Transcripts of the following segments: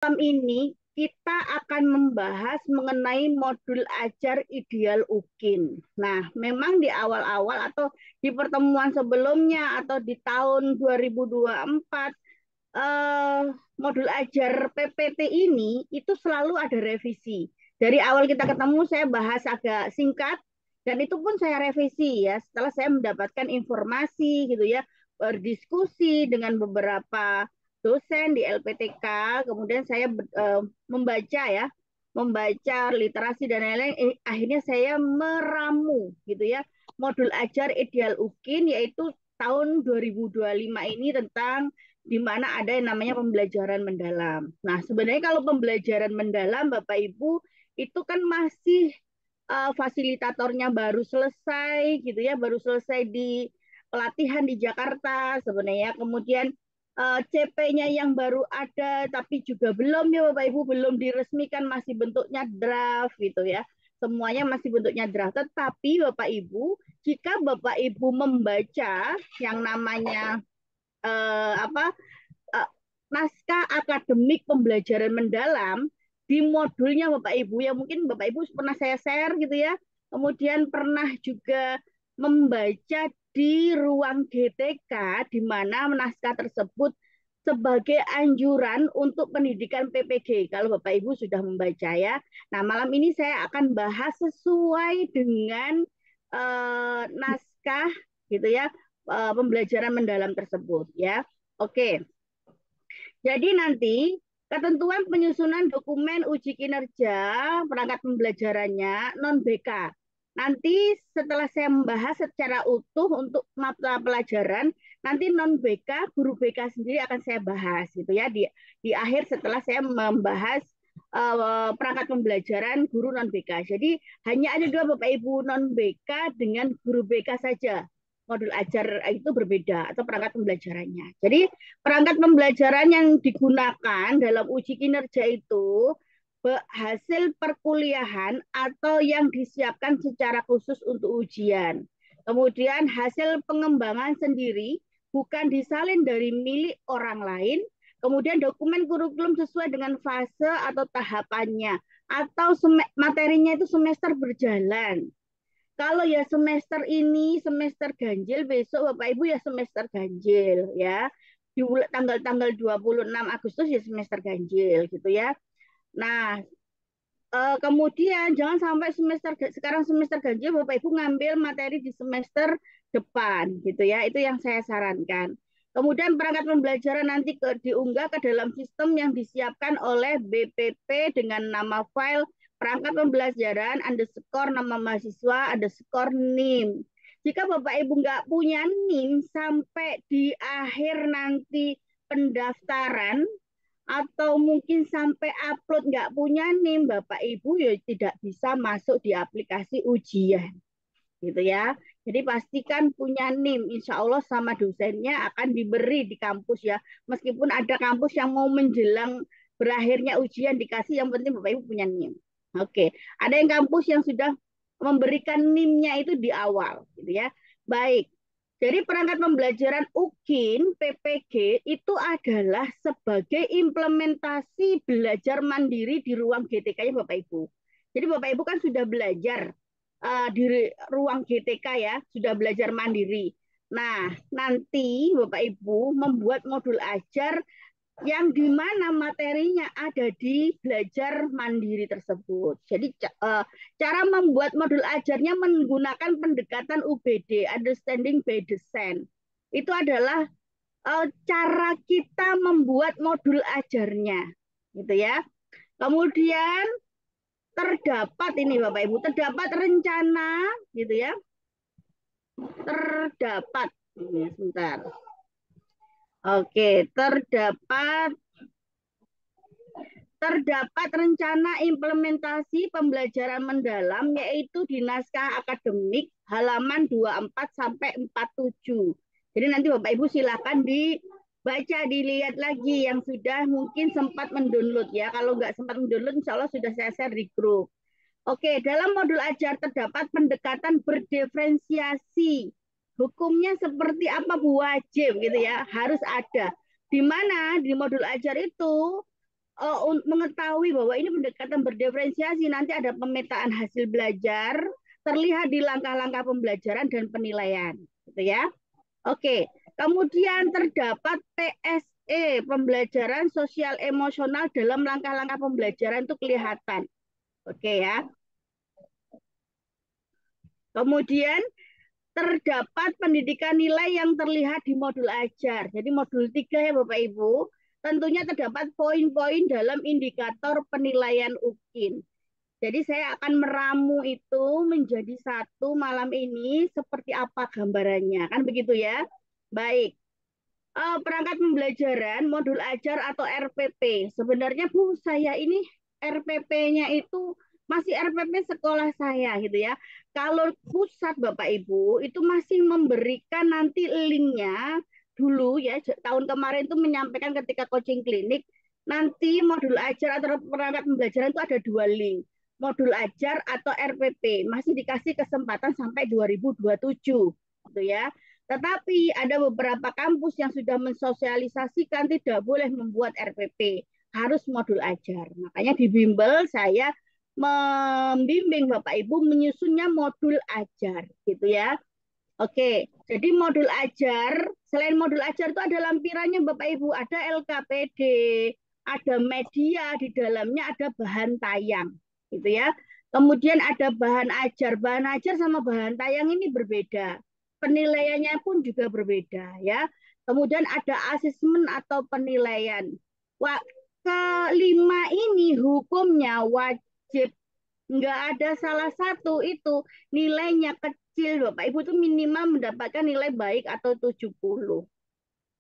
Malam ini kita akan membahas mengenai modul ajar ideal UKIN. Nah, memang di awal-awal atau di pertemuan sebelumnya atau di tahun 2024 eh, modul ajar PPT ini itu selalu ada revisi. Dari awal kita ketemu saya bahas agak singkat dan itu pun saya revisi ya setelah saya mendapatkan informasi gitu ya, berdiskusi dengan beberapa dosen di LPTK, kemudian saya membaca ya, membaca literasi dan lain-lain, akhirnya saya meramu gitu ya modul ajar ideal UKIN yaitu tahun 2025 ini tentang di mana ada yang namanya pembelajaran mendalam. Nah, sebenarnya kalau pembelajaran mendalam Bapak Ibu itu kan masih fasilitatornya baru selesai gitu ya, baru selesai di pelatihan di Jakarta sebenarnya. Kemudian CP-nya yang baru ada tapi juga belum ya Bapak Ibu, belum diresmikan, masih bentuknya draft gitu ya. Semuanya masih bentuknya draft. Tetapi Bapak Ibu, jika Bapak Ibu membaca yang namanya apa naskah akademik pembelajaran mendalam di modulnya Bapak Ibu yang mungkin Bapak Ibu pernah saya share gitu ya. Kemudian pernah juga membaca di ruang GTK di mana naskah tersebut sebagai anjuran untuk pendidikan PPG. Kalau Bapak Ibu sudah membaca ya. Nah, malam ini saya akan bahas sesuai dengan naskah gitu ya, pembelajaran mendalam tersebut ya. Oke. Jadi nanti ketentuan penyusunan dokumen uji kinerja perangkat pembelajarannya non BK. Nanti setelah saya membahas secara utuh untuk mata pelajaran, nanti non BK, guru BK sendiri akan saya bahas gitu ya di akhir setelah saya membahas perangkat pembelajaran guru non BK. Jadi hanya ada dua Bapak Ibu non BK dengan guru BK saja. Modul ajar itu berbeda atau perangkat pembelajarannya. Jadi perangkat pembelajaran yang digunakan dalam uji kinerja itu hasil perkuliahan atau yang disiapkan secara khusus untuk ujian. Kemudian hasil pengembangan sendiri bukan disalin dari milik orang lain. Kemudian dokumen kurikulum sesuai dengan fase atau tahapannya atau materinya itu semester berjalan. Kalau ya semester ini semester ganjil, besok Bapak Ibu ya semester ganjil ya. Di tanggal-tanggal 26 Agustus ya semester ganjil gitu ya. Nah, kemudian jangan sampai sekarang semester ganjil Bapak Ibu ngambil materi di semester depan gitu ya. Itu yang saya sarankan. Kemudian perangkat pembelajaran nanti diunggah ke dalam sistem yang disiapkan oleh BPP dengan nama file perangkat pembelajaran underscore nama mahasiswa underscore NIM. Jika Bapak Ibu nggak punya NIM sampai di akhir nanti pendaftaran atau mungkin sampai upload nggak punya NIM, Bapak Ibu ya tidak bisa masuk di aplikasi ujian gitu ya. Jadi pastikan punya NIM, insya Allah sama dosennya akan diberi di kampus ya. Meskipun ada kampus yang mau menjelang berakhirnya ujian dikasih, yang penting Bapak Ibu punya NIM. Oke, ada yang kampus yang sudah memberikan NIM-nya itu di awal gitu ya. Baik, jadi perangkat pembelajaran UKIN PPG itu adalah sebagai implementasi belajar mandiri di ruang GTK-nya Bapak Ibu. Jadi Bapak Ibu kan sudah belajar di ruang GTK ya, sudah belajar mandiri. Nah, nanti Bapak Ibu membuat modul ajar yang di mana materinya ada di belajar mandiri tersebut. Jadi cara membuat modul ajarnya menggunakan pendekatan UBD, understanding by design. Itu adalah cara kita membuat modul ajarnya, gitu ya. Kemudian terdapat ini Bapak Ibu, terdapat rencana, gitu ya. Terdapat ini sebentar. Oke, terdapat rencana implementasi pembelajaran mendalam yaitu di naskah akademik halaman 24 sampai 47. Jadi nanti Bapak Ibu silakan dibaca, dilihat lagi yang sudah mungkin sempat mendownload ya. Kalau nggak sempat mendownload, insya Allah sudah saya share di grup. Oke, dalam modul ajar terdapat pendekatan berdiferensiasi. Hukumnya seperti apa Bu? Wajib gitu ya, harus ada. Di mana di modul ajar itu mengetahui bahwa ini pendekatan berdiferensiasi, nanti ada pemetaan hasil belajar, terlihat di langkah-langkah pembelajaran dan penilaian, gitu ya. Oke, kemudian terdapat PSE, pembelajaran sosial emosional dalam langkah-langkah pembelajaran itu kelihatan. Oke ya. Kemudian terdapat pendidikan nilai yang terlihat di modul ajar. Jadi modul 3 ya Bapak Ibu. Tentunya terdapat poin-poin dalam indikator penilaian UKIN. Jadi saya akan meramu itu menjadi satu malam ini seperti apa gambarannya. Kan begitu ya? Baik. Perangkat pembelajaran, modul ajar atau RPP. Sebenarnya Bu, saya ini RPP-nya itu masih RPP sekolah saya gitu ya. Kalau pusat Bapak Ibu itu masih memberikan nanti linknya dulu ya, tahun kemarin itu menyampaikan ketika coaching klinik, nanti modul ajar atau perangkat pembelajaran itu ada 2 link. Modul ajar atau RPP masih dikasih kesempatan sampai 2027 gitu ya. Tetapi ada beberapa kampus yang sudah mensosialisasikan tidak boleh membuat RPP, harus modul ajar. Makanya di bimbel saya membimbing Bapak Ibu menyusunnya modul ajar gitu ya. Oke, jadi modul ajar, selain modul ajar itu ada lampirannya Bapak Ibu, ada LKPD, ada media di dalamnya, ada bahan tayang gitu ya. Kemudian ada bahan ajar sama bahan tayang ini berbeda. Penilaiannya pun juga berbeda ya. Kemudian ada asesmen atau penilaian. Wah, kelima ini hukumnya wajib, nggak ada salah satu itu nilainya kecil Bapak Ibu, itu minimal mendapatkan nilai baik atau 70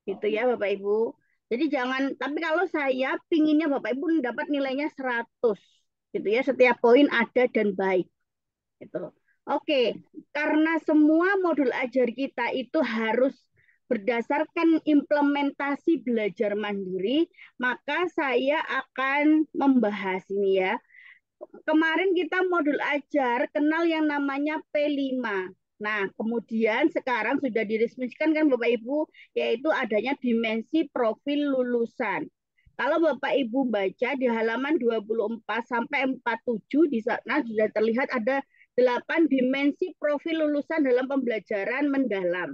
gitu ya Bapak Ibu. Jadi jangan, tapi kalau saya pinginnya Bapak Ibu mendapat nilainya 100 gitu ya, setiap poin ada dan baik gitu. Oke, karena semua modul ajar kita itu harus berdasarkan implementasi belajar mandiri, maka saya akan membahas ini ya. Kemarin kita modul ajar kenal yang namanya P5. Nah, kemudian sekarang sudah diresmikan kan Bapak Ibu, yaitu adanya dimensi profil lulusan. Kalau Bapak Ibu baca di halaman 24 sampai 47 di sana sudah terlihat ada 8 dimensi profil lulusan dalam pembelajaran mendalam.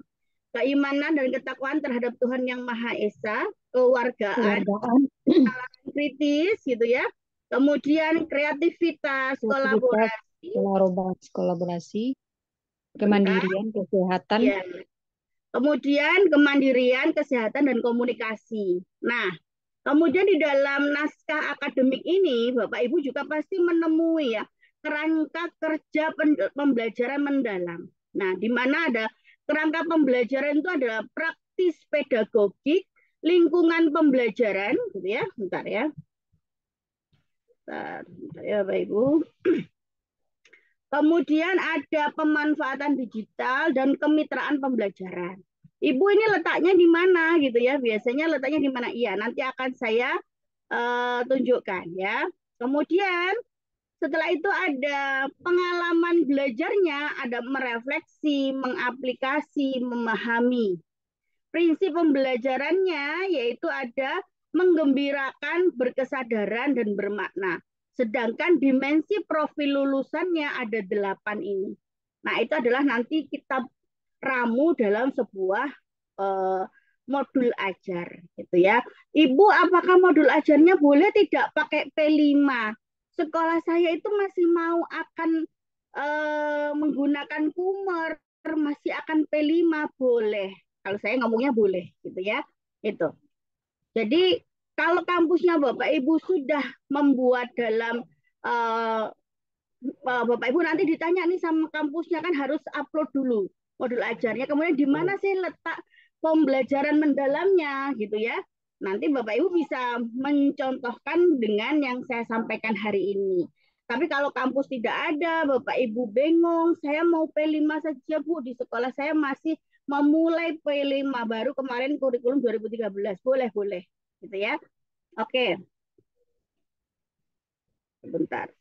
Keimanan dan ketakwaan terhadap Tuhan Yang Maha Esa, kewargaan, kritis gitu ya. Kemudian kreativitas, kolaborasi, kolaborasi, kemandirian, kesehatan. ya. Kemudian kemandirian, kesehatan dan komunikasi. Nah, kemudian di dalam naskah akademik ini, Bapak Ibu juga pasti menemui ya kerangka kerja pembelajaran mendalam. Nah, di mana ada kerangka pembelajaran itu adalah praktis pedagogik, lingkungan pembelajaran, gitu ya. Bentar ya. Bentar ya, Bapak Ibu. Kemudian ada pemanfaatan digital dan kemitraan pembelajaran. Ibu ini letaknya di mana gitu ya? Biasanya letaknya di mana? Iya, nanti akan saya tunjukkan ya. Kemudian setelah itu ada pengalaman belajarnya, ada merefleksi, mengaplikasi, memahami. Prinsip pembelajarannya yaitu ada menggembirakan, berkesadaran, dan bermakna. Sedangkan dimensi profil lulusannya ada 8 ini. Nah, itu adalah nanti kita ramu dalam sebuah eh, modul ajar gitu ya. Ibu, apakah modul ajarnya boleh tidak pakai P5? Sekolah saya itu masih mau akan menggunakan Kumer, masih akan P5 boleh. Kalau saya ngomongnya boleh gitu ya. Itu. Jadi kalau kampusnya Bapak Ibu sudah membuat dalam Bapak Ibu nanti ditanya nih sama kampusnya kan harus upload dulu modul ajarnya. Kemudian di mana sih letak pembelajaran mendalamnya gitu ya. Nanti Bapak Ibu bisa mencontohkan dengan yang saya sampaikan hari ini. Tapi kalau kampus tidak ada, Bapak Ibu bingung, saya mau P5 saja Bu, di sekolah saya masih memulai P5 baru kemarin kurikulum 2013. Boleh, boleh. Gitu ya. Oke. Sebentar.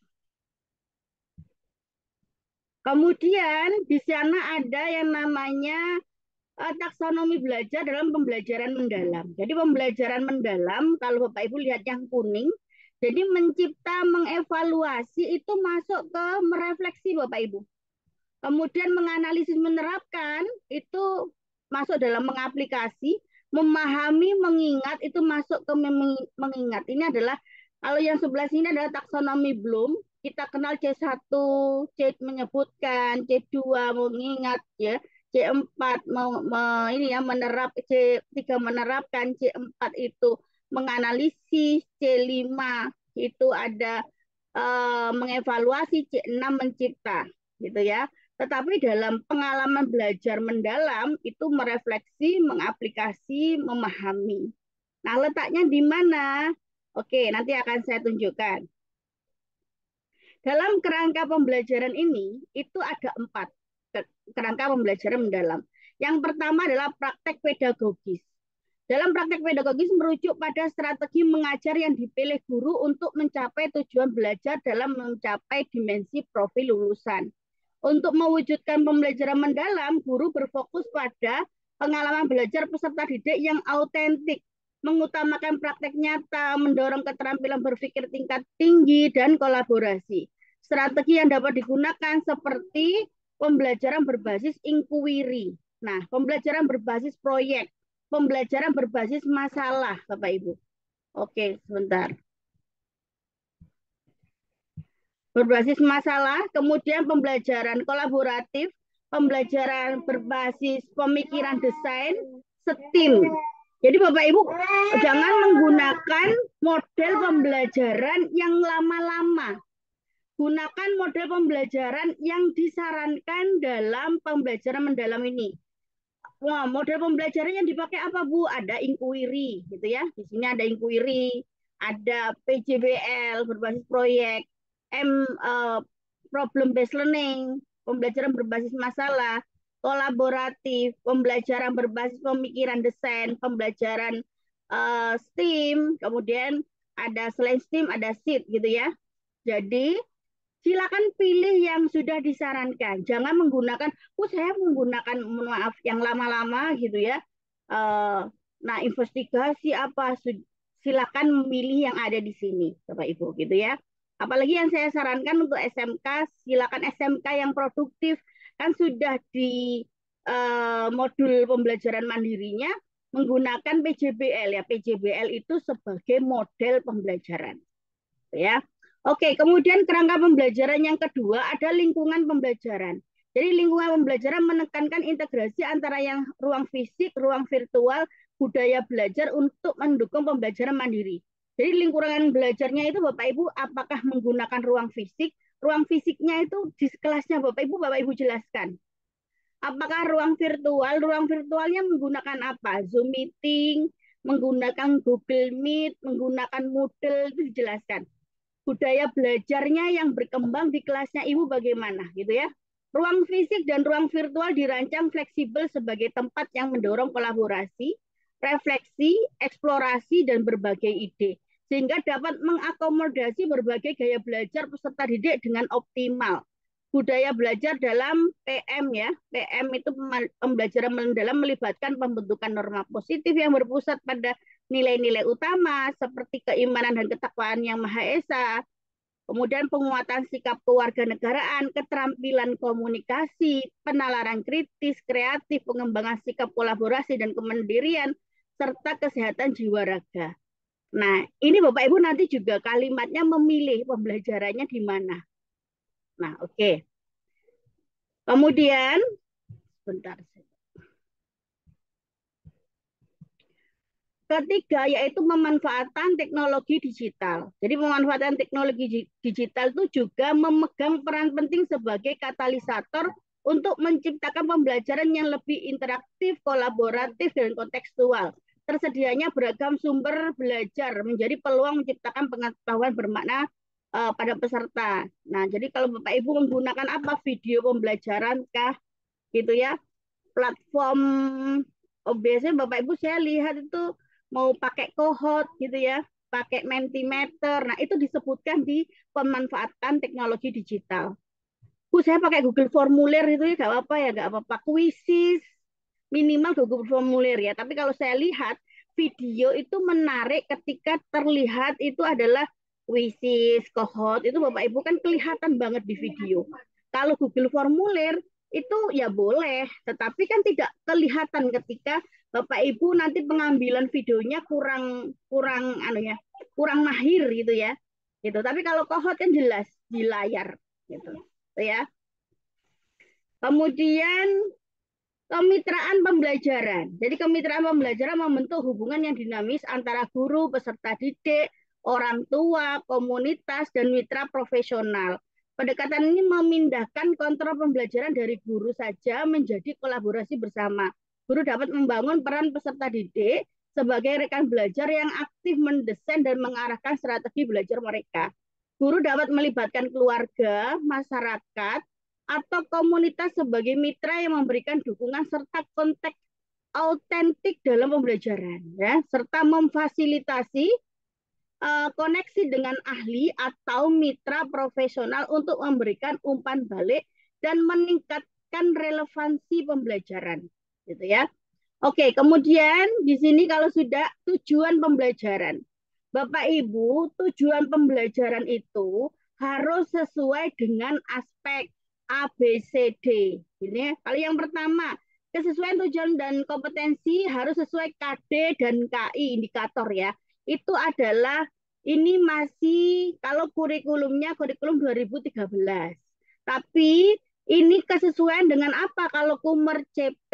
Kemudian di sana ada yang namanya taksonomi belajar dalam pembelajaran mendalam. Jadi pembelajaran mendalam, kalau Bapak Ibu lihat yang kuning, Jadi mencipta, mengevaluasi itu masuk ke merefleksi Bapak Ibu. Kemudian menganalisis, menerapkan itu masuk dalam mengaplikasi, memahami, mengingat itu masuk ke mengingat. Ini adalah kalau yang sebelah sini adalah taksonomi Bloom. Kita kenal C1, C menyebutkan, C2 mengingat ya, C4 ini ya menerap, C3 menerapkan, C4 itu menganalisis, C5 itu ada mengevaluasi, C6 mencipta gitu ya. Tetapi dalam pengalaman belajar mendalam itu merefleksi, mengaplikasi, memahami. Nah, letaknya di mana? Oke, nanti akan saya tunjukkan. Dalam kerangka pembelajaran ini, itu ada 4 kerangka pembelajaran mendalam. Yang pertama adalah praktek pedagogis. Dalam praktek pedagogis merujuk pada strategi mengajar yang dipilih guru untuk mencapai tujuan belajar dalam mencapai dimensi profil lulusan. Untuk mewujudkan pembelajaran mendalam, guru berfokus pada pengalaman belajar peserta didik yang autentik, mengutamakan praktek nyata, mendorong keterampilan berpikir tingkat tinggi, dan kolaborasi. Strategi yang dapat digunakan seperti pembelajaran berbasis inquiry. Nah, pembelajaran berbasis proyek, pembelajaran berbasis masalah, Bapak Ibu. Oke, sebentar. Berbasis masalah, kemudian pembelajaran kolaboratif, pembelajaran berbasis pemikiran desain, STEAM. Jadi Bapak Ibu jangan menggunakan model pembelajaran yang lama-lama. Gunakan model pembelajaran yang disarankan dalam pembelajaran mendalam ini. Wah, model pembelajaran yang dipakai apa Bu? Ada inquiry gitu ya. Di sini ada inquiry, ada PJBL berbasis proyek, problem based learning, pembelajaran berbasis masalah, kolaboratif, pembelajaran berbasis pemikiran desain, pembelajaran STEAM, kemudian ada selain STEAM ada SEED gitu ya. Jadi silakan pilih yang sudah disarankan. Jangan menggunakan, saya menggunakan maaf yang lama-lama gitu ya. Nah, investigasi apa? Silakan memilih yang ada di sini, Bapak Ibu gitu ya. Apalagi yang saya sarankan untuk SMK, silakan SMK yang produktif. Kan sudah di modul pembelajaran mandirinya menggunakan PJBL ya. PJBL itu sebagai model pembelajaran. Ya. Oke, kemudian kerangka pembelajaran yang kedua ada lingkungan pembelajaran. Jadi lingkungan pembelajaran menekankan integrasi antara yang ruang fisik, ruang virtual, budaya belajar untuk mendukung pembelajaran mandiri. Jadi lingkungan belajarnya itu Bapak Ibu apakah menggunakan ruang fisik? Ruang fisiknya itu di kelasnya Bapak Ibu jelaskan. Apakah ruang virtual? Ruang virtualnya menggunakan apa? Zoom meeting, menggunakan Google Meet, menggunakan Moodle, itu dijelaskan. Budaya belajarnya yang berkembang di kelasnya Ibu bagaimana gitu ya. Ruang fisik dan ruang virtual dirancang fleksibel sebagai tempat yang mendorong kolaborasi, refleksi, eksplorasi, dan berbagai ide. Sehingga dapat mengakomodasi berbagai gaya belajar peserta didik dengan optimal. Budaya belajar dalam PM ya. PM itu pembelajaran mendalam melibatkan pembentukan norma positif yang berpusat pada nilai-nilai utama seperti keimanan dan ketakwaan yang Maha Esa, kemudian penguatan sikap kewarganegaraan, keterampilan komunikasi, penalaran kritis, kreatif, pengembangan sikap kolaborasi dan kemandirian, serta kesehatan jiwa raga. Nah, ini Bapak Ibu nanti juga kalimatnya memilih pembelajarannya di mana. Nah, oke. Kemudian, sebentar. Ketiga yaitu memanfaatkan teknologi digital. Jadi memanfaatkan teknologi digital itu juga memegang peran penting sebagai katalisator untuk menciptakan pembelajaran yang lebih interaktif, kolaboratif, dan kontekstual. Tersedianya beragam sumber belajar menjadi peluang menciptakan pengetahuan bermakna pada peserta. Nah, jadi kalau Bapak Ibu menggunakan apa video pembelajaran kah gitu ya, platform biasanya Bapak Ibu saya lihat itu mau pakai kohort gitu ya, pakai Mentimeter. Nah, itu disebutkan di pemanfaatan teknologi digital. Saya pakai Google Formulir itu ya, gak apa-apa ya, gak apa-apa. Kuisis, minimal Google Formulir ya. Tapi kalau saya lihat, video itu menarik ketika terlihat itu adalah Quizzes, kohort itu Bapak Ibu kan kelihatan banget di video. Kalau Google Formulir itu ya boleh, tetapi kan tidak kelihatan ketika Bapak Ibu nanti pengambilan videonya kurang kurang anu ya, kurang mahir gitu ya. Gitu. Tapi kalau kohort kan jelas di layar gitu. Ya. Kemudian kemitraan pembelajaran. Jadi kemitraan pembelajaran membentuk hubungan yang dinamis antara guru, peserta didik, orang tua, komunitas, dan mitra profesional. Pendekatan ini memindahkan kontrol pembelajaran dari guru saja menjadi kolaborasi bersama. Guru dapat membangun peran peserta didik sebagai rekan belajar yang aktif mendesain dan mengarahkan strategi belajar mereka. Guru dapat melibatkan keluarga, masyarakat, atau komunitas sebagai mitra yang memberikan dukungan serta konteks autentik dalam pembelajaran, ya, serta memfasilitasi koneksi dengan ahli atau mitra profesional untuk memberikan umpan balik dan meningkatkan relevansi pembelajaran, gitu ya. Oke, kemudian di sini kalau sudah tujuan pembelajaran, Bapak Ibu, tujuan pembelajaran itu harus sesuai dengan aspek A, B, C, D. Ini kalau yang pertama, kesesuaian tujuan dan kompetensi harus sesuai KD dan KI indikator ya. Itu adalah ini masih kalau kurikulumnya kurikulum 2013. Tapi ini kesesuaian dengan apa kalau Kumer CP,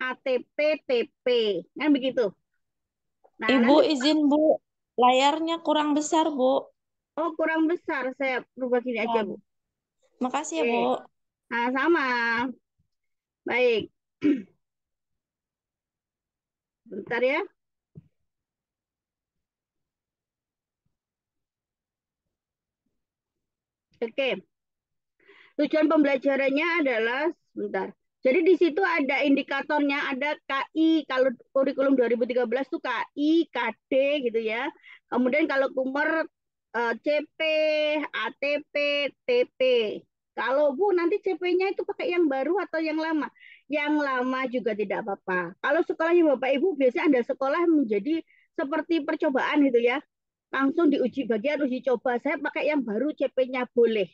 ATP, TP, kan begitu. Nah, Ibu nanti izin Bu, layarnya kurang besar Bu. oh kurang besar, saya rubah gini aja, Bu. Makasih ya Bu. Oke. Nah, sama. Baik. Bentar ya. Oke. Tujuan pembelajarannya adalah sebentar. Jadi di situ ada indikatornya, ada KI, kalau kurikulum 2013 itu KI, KD gitu ya. Kemudian kalau Kumer CP, ATP, TP. Kalau Bu nanti CP-nya itu pakai yang baru atau yang lama? Yang lama juga tidak apa-apa. Kalau sekolahnya Bapak Ibu biasanya ada sekolah menjadi seperti percobaan gitu ya. Langsung diuji bagian uji coba. Saya pakai yang baru CP-nya boleh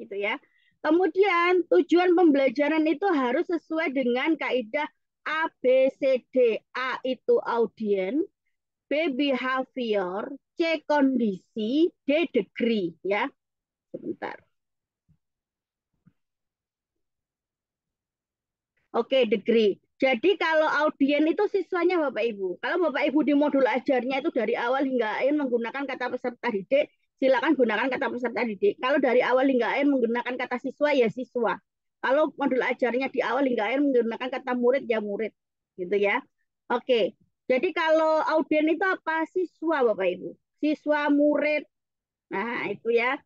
gitu ya. Kemudian tujuan pembelajaran itu harus sesuai dengan kaidah A, B, C, D. A itu audien, B behavior, C kondisi, D degree ya. Sebentar. Oke, degree. Jadi kalau audien itu siswanya Bapak Ibu. Kalau Bapak Ibu di modul ajarnya itu dari awal hingga akhir menggunakan kata peserta didik, silakan gunakan kata peserta didik. Kalau dari awal hingga akhir menggunakan kata siswa ya siswa. Kalau modul ajarnya di awal hingga akhir menggunakan kata murid ya murid, gitu ya. Oke. Jadi kalau audien itu apa? Siswa Bapak Ibu. Siswa murid. Nah, itu ya.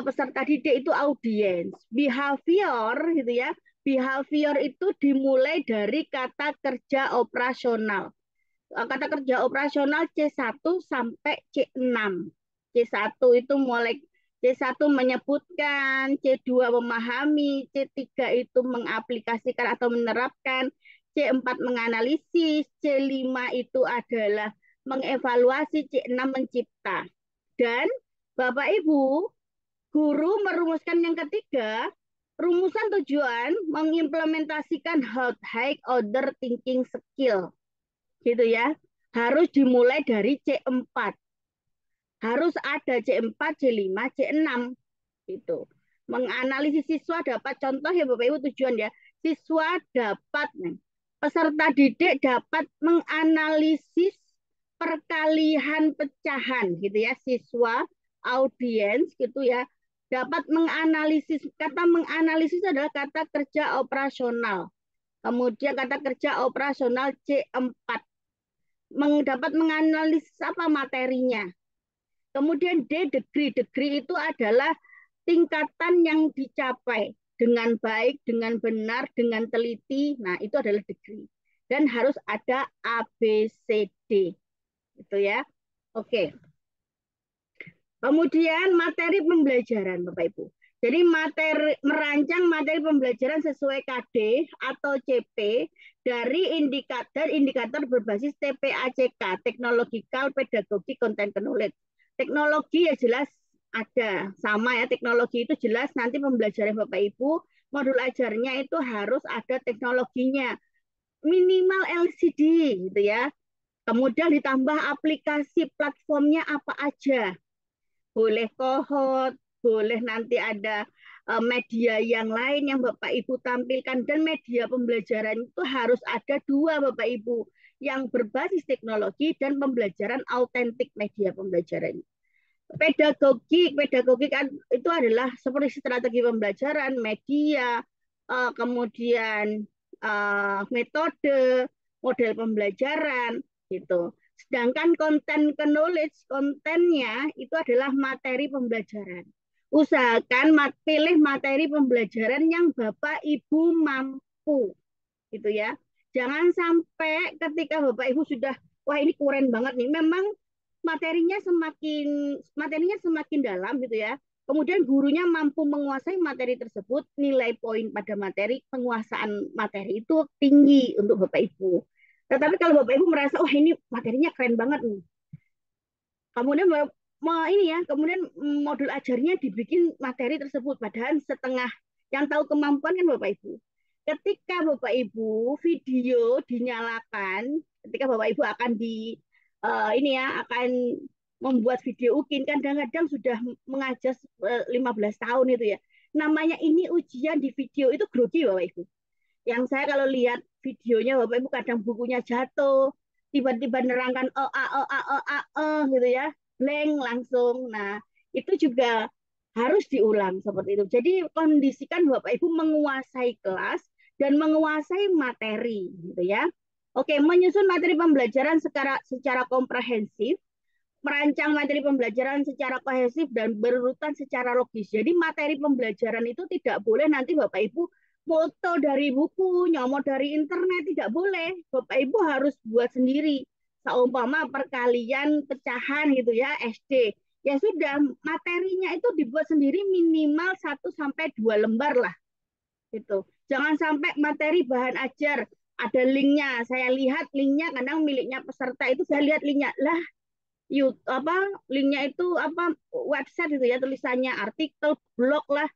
Peserta didik itu audiens. Behavior gitu ya. Behavior itu dimulai dari kata kerja operasional. Kata kerja operasional C1 sampai C6. C1 itu mulai C1 menyebutkan, C2 memahami, C3 itu mengaplikasikan atau menerapkan, C4 menganalisis, C5 itu adalah mengevaluasi, C6 mencipta. Dan Bapak Ibu, guru merumuskan yang ketiga, rumusan tujuan mengimplementasikan high order thinking skill. Gitu ya. Harus dimulai dari C4. Harus ada C4, C5, C6. Gitu. Menganalisis siswa dapat contoh ya Bapak Ibu tujuan ya. Siswa dapat peserta didik dapat menganalisis perkalian pecahan gitu ya. Siswa audiens gitu ya dapat menganalisis, kata menganalisis adalah kata kerja operasional. Kemudian kata kerja operasional C4 dapat menganalisis apa materinya. Kemudian D degree, degree itu adalah tingkatan yang dicapai dengan baik, dengan benar, dengan teliti. Nah, itu adalah degree. Dan harus ada A, B, C, D. Gitu ya. Oke. Kemudian materi pembelajaran, Bapak Ibu. Jadi merancang materi pembelajaran sesuai KD atau CP dari indikator berbasis TPACK, Technological Pedagogy Content Knowledge. Teknologi ya jelas ada, sama ya, teknologi itu jelas nanti pembelajaran Bapak Ibu, modul ajarnya itu harus ada teknologinya, minimal LCD gitu ya. Kemudian ditambah aplikasi platformnya apa aja. Boleh kohot, boleh nanti ada media yang lain yang Bapak Ibu tampilkan, dan media pembelajaran itu harus ada dua Bapak Ibu, yang berbasis teknologi dan pembelajaran autentik media pembelajaran. Pedagogi kan itu adalah seperti strategi pembelajaran, media, kemudian metode, model pembelajaran gitu. Sedangkan konten ke knowledge, kontennya itu adalah materi pembelajaran. Usahakan pilih materi pembelajaran yang Bapak Ibu mampu, gitu ya. Jangan sampai ketika Bapak Ibu sudah, wah ini keren banget nih, memang materinya semakin dalam gitu ya. Kemudian gurunya mampu menguasai materi tersebut, nilai poin pada materi, penguasaan materi itu tinggi untuk Bapak Ibu. Tetapi kalau Bapak Ibu merasa, wah ini materinya keren banget nih, kemudian ini ya, kemudian modul ajarnya dibikin materi tersebut, padahal setengah yang tahu kemampuan kan Bapak Ibu. Ketika Bapak Ibu video dinyalakan, ketika Bapak Ibu akan ini ya, akan membuat video UKIN, kadang-kadang sudah mengajar 15 tahun itu ya. Namanya ini ujian di video itu grogi Bapak Ibu. Yang saya kalau lihat videonya Bapak Ibu kadang bukunya jatuh, tiba-tiba nerangkan gitu ya, blank langsung. Nah, itu juga harus diulang seperti itu. Jadi kondisikan Bapak Ibu menguasai kelas dan menguasai materi gitu ya. Oke, menyusun materi pembelajaran secara komprehensif, merancang materi pembelajaran secara kohesif dan berurutan secara logis. Jadi materi pembelajaran itu tidak boleh nanti Bapak Ibu foto dari buku, nyomot dari internet, tidak boleh. Bapak Ibu harus buat sendiri. Seumpama perkalian pecahan gitu ya, SD. Ya sudah, materinya itu dibuat sendiri minimal 1 sampai 2 lembar lah. Gitu. Jangan sampai materi bahan ajar ada linknya. Saya lihat linknya kadang miliknya peserta itu, saya lihat linknya lah, linknya itu website gitu ya, tulisannya artikel blog lah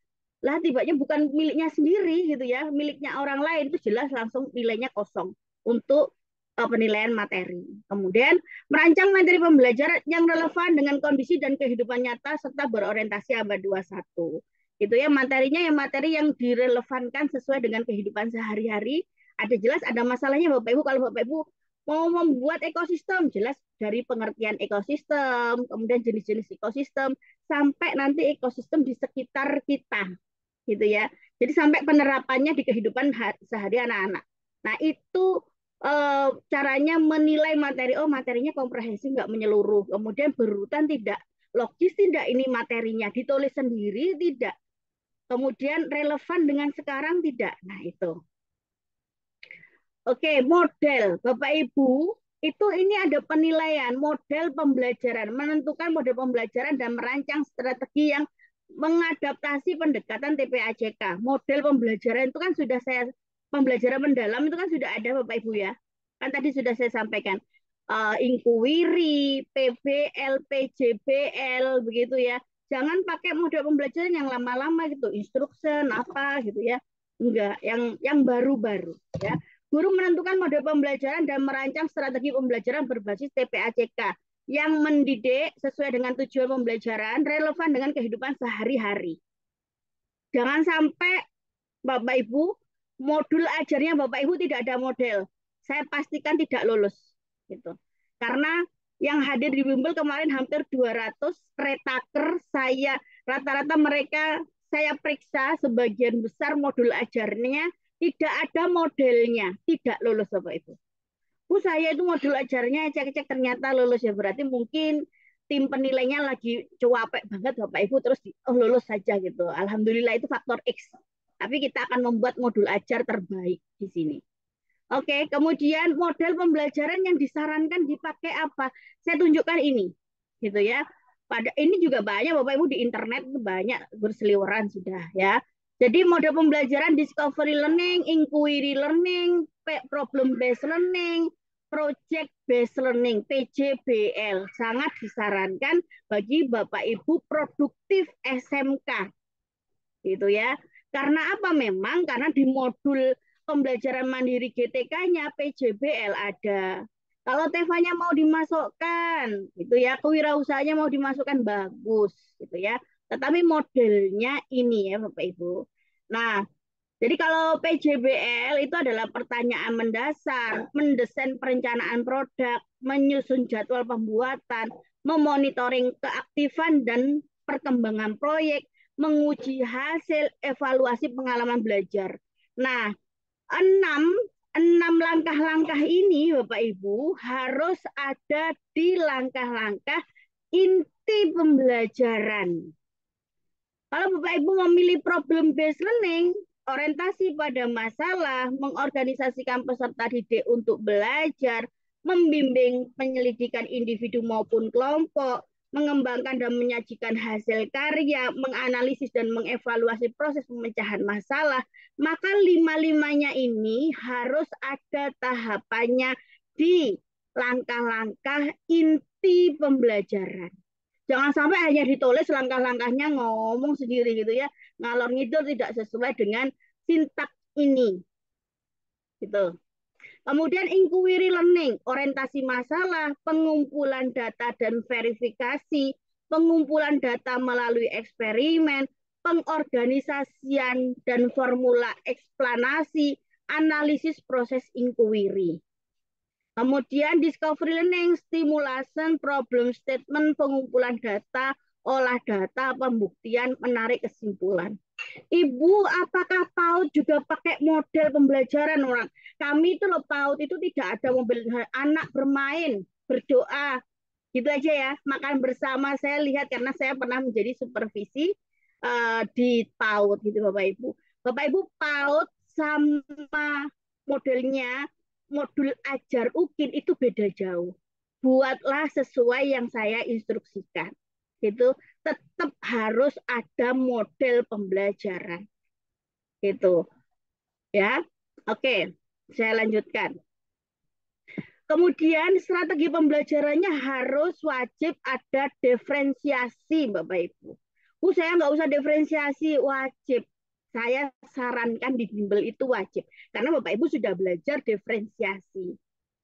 tibanya bukan miliknya sendiri gitu ya, miliknya orang lain, itu jelas langsung nilainya kosong untuk penilaian materi. Kemudian merancang materi pembelajaran yang relevan dengan kondisi dan kehidupan nyata serta berorientasi abad 21. Gitu ya, materinya yang materi yang direlevankan sesuai dengan kehidupan sehari-hari. Ada jelas ada masalahnya Bapak Ibu, kalau Bapak Ibu mau membuat ekosistem, jelas dari pengertian ekosistem, kemudian jenis-jenis ekosistem, sampai nanti ekosistem di sekitar kita, gitu ya. Jadi sampai penerapannya di kehidupan sehari anak-anak. Nah itu caranya menilai materi, oh materinya komprehensif nggak menyeluruh, kemudian berurutan tidak, logis tidak ini materinya, ditulis sendiri tidak, kemudian relevan dengan sekarang tidak. Nah itu. Oke, model. Bapak Ibu, itu ini ada penilaian model pembelajaran, menentukan model pembelajaran dan merancang strategi yang mengadaptasi pendekatan TPAJK. Model pembelajaran itu kan sudah saya, pembelajaran mendalam itu kan sudah ada Bapak Ibu ya. Kan tadi sudah saya sampaikan. Inquiry, PBL, PJBL, begitu ya. Jangan pakai model pembelajaran yang lama-lama gitu, instruction apa gitu ya. Enggak, yang baru-baru ya. Guru menentukan model pembelajaran dan merancang strategi pembelajaran berbasis TPAJK yang mendidik sesuai dengan tujuan pembelajaran, relevan dengan kehidupan sehari-hari. Jangan sampai Bapak Ibu, modul ajarnya Bapak Ibu tidak ada model. Saya pastikan tidak lulus. Gitu. Karena yang hadir di bimbel kemarin hampir 200 retaker, saya rata-rata mereka saya periksa sebagian besar modul ajarnya tidak ada modelnya, tidak lulus Bapak Ibu. Saya itu modul ajarnya cek-cek ternyata lulus, ya berarti mungkin tim penilainya lagi cuapek banget Bapak Ibu, terus lulus saja gitu. Alhamdulillah itu faktor X. Tapi kita akan membuat modul ajar terbaik di sini. Oke, kemudian model pembelajaran yang disarankan dipakai apa? Saya tunjukkan ini, gitu ya. Pada ini juga banyak Bapak Ibu di internet itu banyak berseliweran sudah ya. Jadi model pembelajaran discovery learning, inquiry learning, problem based learning, Project Based Learning (PJBL). Sangat disarankan bagi Bapak Ibu produktif SMK. Gitu ya. Karena apa memang? Karena di modul pembelajaran mandiri GTK-nya PJBL ada. Kalau TEFA-nya mau dimasukkan, gitu ya, kewirausahaannya mau dimasukkan bagus, gitu ya. Tetapi modelnya ini ya Bapak Ibu. Nah, jadi kalau PJBL itu adalah pertanyaan mendasar, mendesain perencanaan produk, menyusun jadwal pembuatan, memonitoring keaktifan dan perkembangan proyek, menguji hasil, evaluasi pengalaman belajar. Nah, enam enam langkah-langkah ini Bapak Ibu harus ada di langkah-langkah inti pembelajaran. Kalau Bapak Ibu memilih problem based learning, orientasi pada masalah, mengorganisasikan peserta didik untuk belajar, membimbing penyelidikan individu maupun kelompok, mengembangkan dan menyajikan hasil karya, menganalisis dan mengevaluasi proses pemecahan masalah, maka lima-limanya ini harus ada tahapannya di langkah-langkah inti pembelajaran. Jangan sampai hanya ditulis langkah-langkahnya ngomong sendiri gitu ya. Ngalor ngidul tidak sesuai dengan sintaks ini. Gitu. Kemudian inquiry learning, orientasi masalah, pengumpulan data dan verifikasi, pengumpulan data melalui eksperimen, pengorganisasian dan formula eksplanasi, analisis proses inquiry. Kemudian discovery learning, stimulation, problem statement, pengumpulan data, olah data, pembuktian, menarik kesimpulan. Ibu, apakah PAUD juga pakai model pembelajaran orang? Kami itu loh PAUD itu tidak ada mobil anak bermain, berdoa, gitu aja ya. Makan bersama saya lihat karena saya pernah menjadi supervisi di PAUD gitu Bapak Ibu. Bapak Ibu PAUD sama modelnya modul ajar UKIN itu beda jauh. Buatlah sesuai yang saya instruksikan. Gitu. Tetap harus ada model pembelajaran. Gitu. Ya. Oke, saya lanjutkan. Kemudian strategi pembelajarannya harus wajib ada diferensiasi Bapak Ibu. Saya nggak usah diferensiasi, wajib. Saya sarankan di bimbel itu wajib. Karena Bapak Ibu sudah belajar diferensiasi.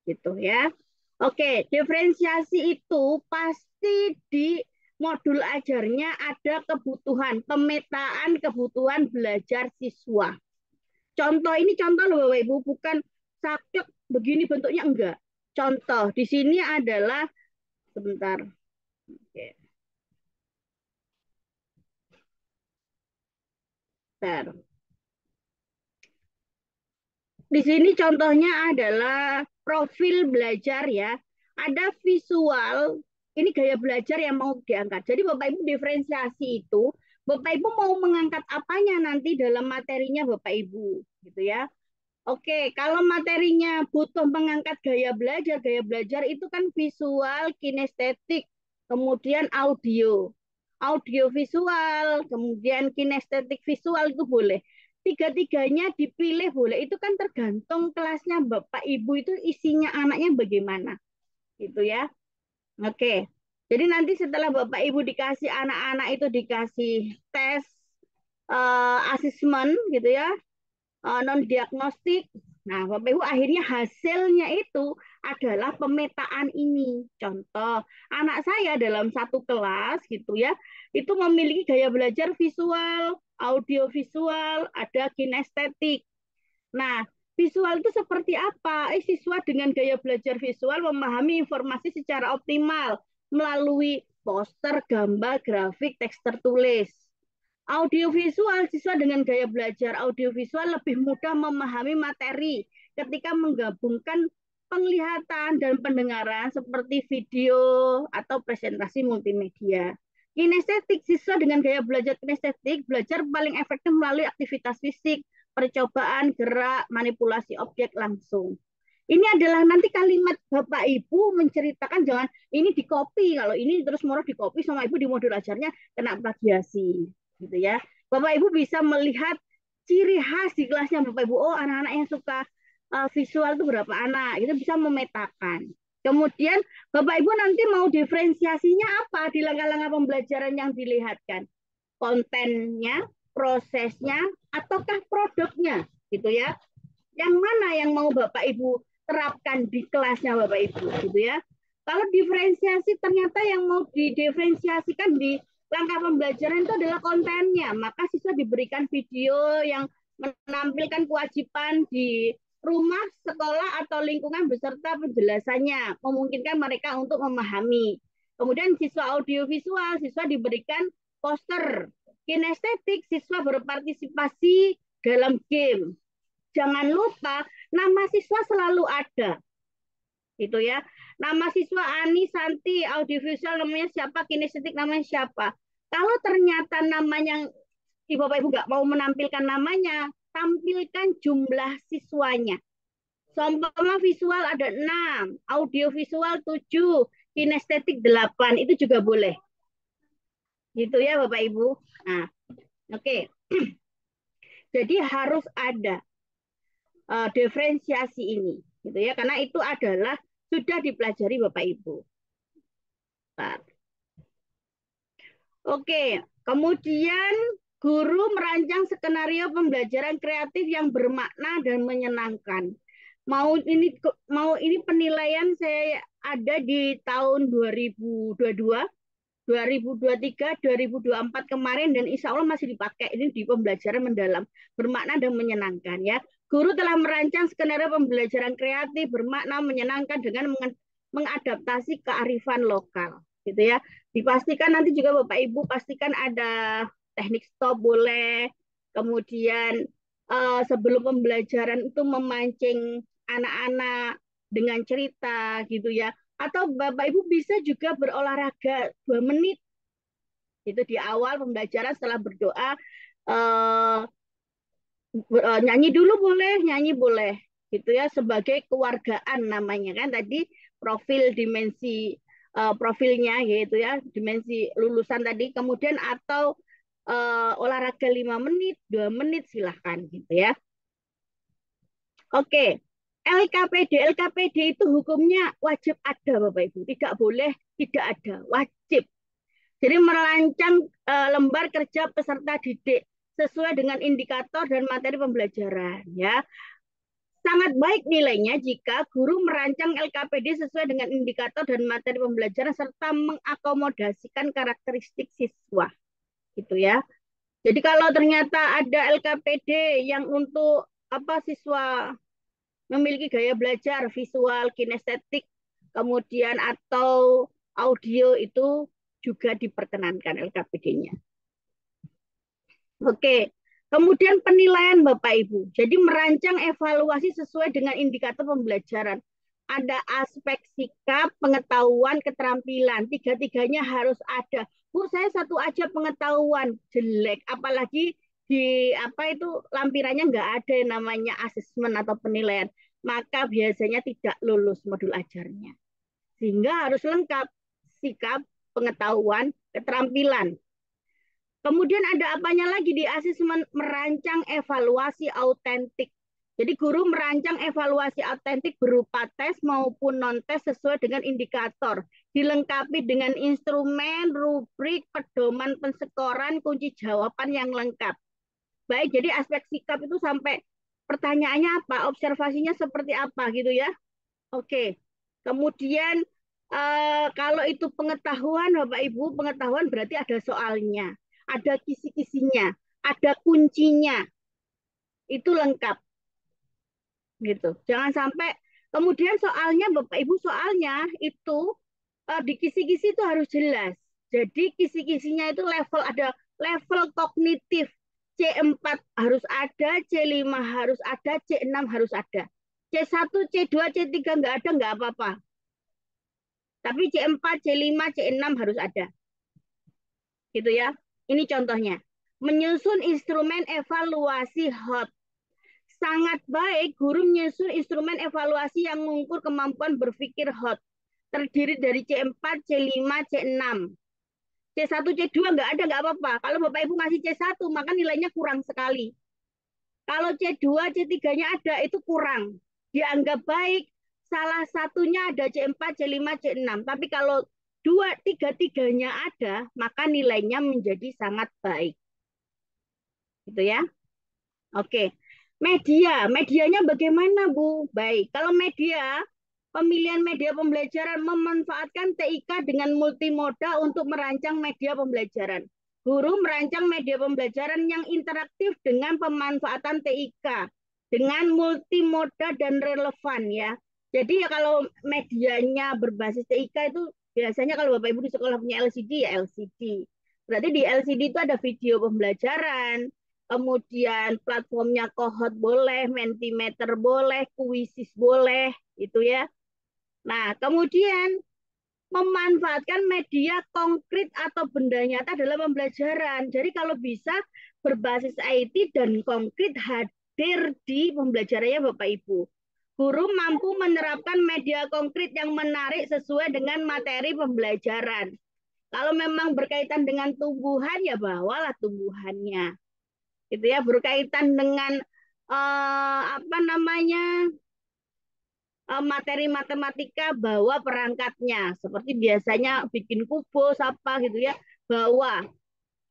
Gitu ya. Oke, diferensiasi itu pasti di modul ajarnya ada kebutuhan, pemetaan kebutuhan belajar siswa. Contoh ini contoh loh Bapak Ibu, bukan sakit begini bentuknya enggak. Contoh di sini adalah sebentar. Oke. Bentar. Di sini contohnya adalah profil belajar ya. Ada visual, ini gaya belajar yang mau diangkat. Jadi Bapak Ibu diferensiasi itu, Bapak Ibu mau mengangkat apanya nanti dalam materinya Bapak Ibu, gitu ya. Oke, kalau materinya butuh mengangkat gaya belajar itu kan visual, kinestetik, kemudian audio. Audio visual, kemudian kinestetik visual itu boleh. Tiga-tiganya dipilih boleh. Itu kan tergantung kelasnya Bapak Ibu itu isinya anaknya bagaimana. Gitu ya. Oke. Jadi nanti setelah Bapak Ibu dikasih anak-anak itu dikasih tes asesmen gitu ya, non diagnostik. Nah, Bapak Ibu akhirnya hasilnya itu adalah pemetaan ini. Contoh, anak saya dalam satu kelas gitu ya, itu memiliki gaya belajar visual, audio visual, ada kinestetik. Nah, visual itu seperti apa? Siswa dengan gaya belajar visual memahami informasi secara optimal melalui poster, gambar, grafik, teks tertulis. Audiovisual, siswa dengan gaya belajar audiovisual lebih mudah memahami materi ketika menggabungkan penglihatan dan pendengaran seperti video atau presentasi multimedia. Kinestetik, siswa dengan gaya belajar kinestetik belajar paling efektif melalui aktivitas fisik, percobaan, gerak, manipulasi objek langsung. Ini adalah nanti kalimat Bapak Ibu menceritakan, jangan ini di copy, kalau ini terus mau di copy sama Ibu di modul ajarnya kena plagiasi. Gitu ya. Bapak Ibu bisa melihat ciri khas di kelasnya Bapak Ibu. Oh, anak-anak yang suka visual itu berapa anak, itu bisa memetakan. Kemudian Bapak Ibu nanti mau diferensiasinya apa di langkah-langkah pembelajaran yang dilihatkan? Kontennya, prosesnya, ataukah produknya, gitu ya? Yang mana yang mau Bapak Ibu terapkan di kelasnya Bapak Ibu, gitu ya? Kalau diferensiasi ternyata yang mau didiferensiasikan di langkah pembelajaran itu adalah kontennya, maka siswa diberikan video yang menampilkan kewajiban di rumah, sekolah, atau lingkungan beserta penjelasannya, memungkinkan mereka untuk memahami. Kemudian siswa audiovisual, siswa diberikan poster. Kinestetik, siswa berpartisipasi dalam game. Jangan lupa, nama siswa selalu ada. Gitu ya. Nama siswa Ani, Santi, audiovisual namanya siapa, kinestetik namanya siapa. Kalau ternyata namanya Bapak Ibu nggak mau menampilkan namanya, tampilkan jumlah siswanya. Seumpama visual ada 6, audiovisual 7, kinestetik 8, itu juga boleh. Gitu ya Bapak Ibu. Nah, oke. Jadi harus ada diferensiasi ini, gitu ya, karena itu adalah sudah dipelajari Bapak Ibu. Bentar. Oke, kemudian guru merancang skenario pembelajaran kreatif yang bermakna dan menyenangkan. Mau ini penilaian saya ada di tahun 2022, 2023, 2024 kemarin, dan insya Allah masih dipakai ini di pembelajaran mendalam, bermakna dan menyenangkan ya. Guru telah merancang skenario pembelajaran kreatif bermakna menyenangkan dengan mengadaptasi kearifan lokal, gitu ya. Dipastikan nanti juga Bapak Ibu pastikan ada teknik stop boleh, kemudian sebelum pembelajaran itu memancing anak-anak dengan cerita, gitu ya. Atau Bapak Ibu bisa juga berolahraga 2 menit. Itu di awal pembelajaran setelah berdoa, nyanyi dulu boleh, nyanyi boleh. Gitu ya, sebagai kewargaan namanya kan tadi profil dimensi profilnya gitu ya, dimensi lulusan tadi. Kemudian atau olahraga 5 menit, 2 menit silahkan gitu ya. Oke. LKPD itu hukumnya wajib ada Bapak Ibu, tidak boleh tidak ada, wajib. Jadi merancang lembar kerja peserta didik sesuai dengan indikator dan materi pembelajaran ya. Sangat baik nilainya jika guru merancang LKPD sesuai dengan indikator dan materi pembelajaran serta mengakomodasikan karakteristik siswa. Gitu ya. Jadi kalau ternyata ada LKPD yang untuk siswa memiliki gaya belajar visual, kinestetik, kemudian atau audio, itu juga diperkenankan LKPD-nya. Oke, kemudian penilaian Bapak Ibu. Jadi merancang evaluasi sesuai dengan indikator pembelajaran. Ada aspek sikap, pengetahuan, keterampilan. Tiga-tiganya harus ada. Bu, saya satu aja pengetahuan, jelek. Apalagi di lampirannya nggak ada yang namanya asesmen atau penilaian. Maka biasanya tidak lulus modul ajarnya. Sehingga harus lengkap sikap, pengetahuan, keterampilan. Kemudian ada apanya lagi di asesmen, merancang evaluasi autentik. Jadi guru merancang evaluasi autentik berupa tes maupun non-tes sesuai dengan indikator. Dilengkapi dengan instrumen, rubrik, pedoman pensekoran, kunci jawaban yang lengkap. Baik, jadi aspek sikap itu sampai pertanyaannya apa, observasinya seperti apa gitu ya. Oke, kemudian kalau itu pengetahuan Bapak Ibu, pengetahuan berarti ada soalnya, ada kisi-kisinya, ada kuncinya, itu lengkap gitu. Jangan sampai kemudian soalnya Bapak Ibu, soalnya itu di kisi-kisi itu harus jelas. Jadi kisi-kisinya itu ada level kognitif. C4 harus ada, C5 harus ada, C6 harus ada. C1, C2, C3 nggak ada, nggak apa-apa. Tapi C4, C5, C6 harus ada. Gitu ya. Ini contohnya. Menyusun instrumen evaluasi HOT. Sangat baik guru menyusun instrumen evaluasi yang mengukur kemampuan berpikir HOT. Terdiri dari C4, C5, C6. C1, C2 nggak ada, nggak apa-apa. Kalau Bapak Ibu ngasih C1, maka nilainya kurang sekali. Kalau C2, C3-nya ada, itu kurang. dianggap baik, salah satunya ada C4, C5, C6. Tapi kalau tiga-tiganya ada, maka nilainya menjadi sangat baik. Gitu ya. Oke. Medianya bagaimana, Bu? Baik. Kalau pemilihan media pembelajaran memanfaatkan TIK dengan multimoda untuk merancang media pembelajaran. Guru merancang media pembelajaran yang interaktif dengan pemanfaatan TIK dengan multimoda dan relevan ya. Jadi ya kalau medianya berbasis TIK itu biasanya kalau Bapak Ibu di sekolah punya LCD ya LCD. Berarti di LCD itu ada video pembelajaran, kemudian platformnya Kohot boleh, Mentimeter boleh, Quizzes boleh, itu ya. Nah, kemudian memanfaatkan media konkret atau benda nyata dalam pembelajaran. Jadi kalau bisa berbasis IT dan konkret hadir di pembelajarannya Bapak Ibu. Guru mampu menerapkan media konkret yang menarik sesuai dengan materi pembelajaran. Kalau memang berkaitan dengan tumbuhan, ya bawalah tumbuhannya. Gitu ya, berkaitan dengan apa namanya materi matematika, bawa perangkatnya seperti biasanya bikin kubus apa gitu ya, bawa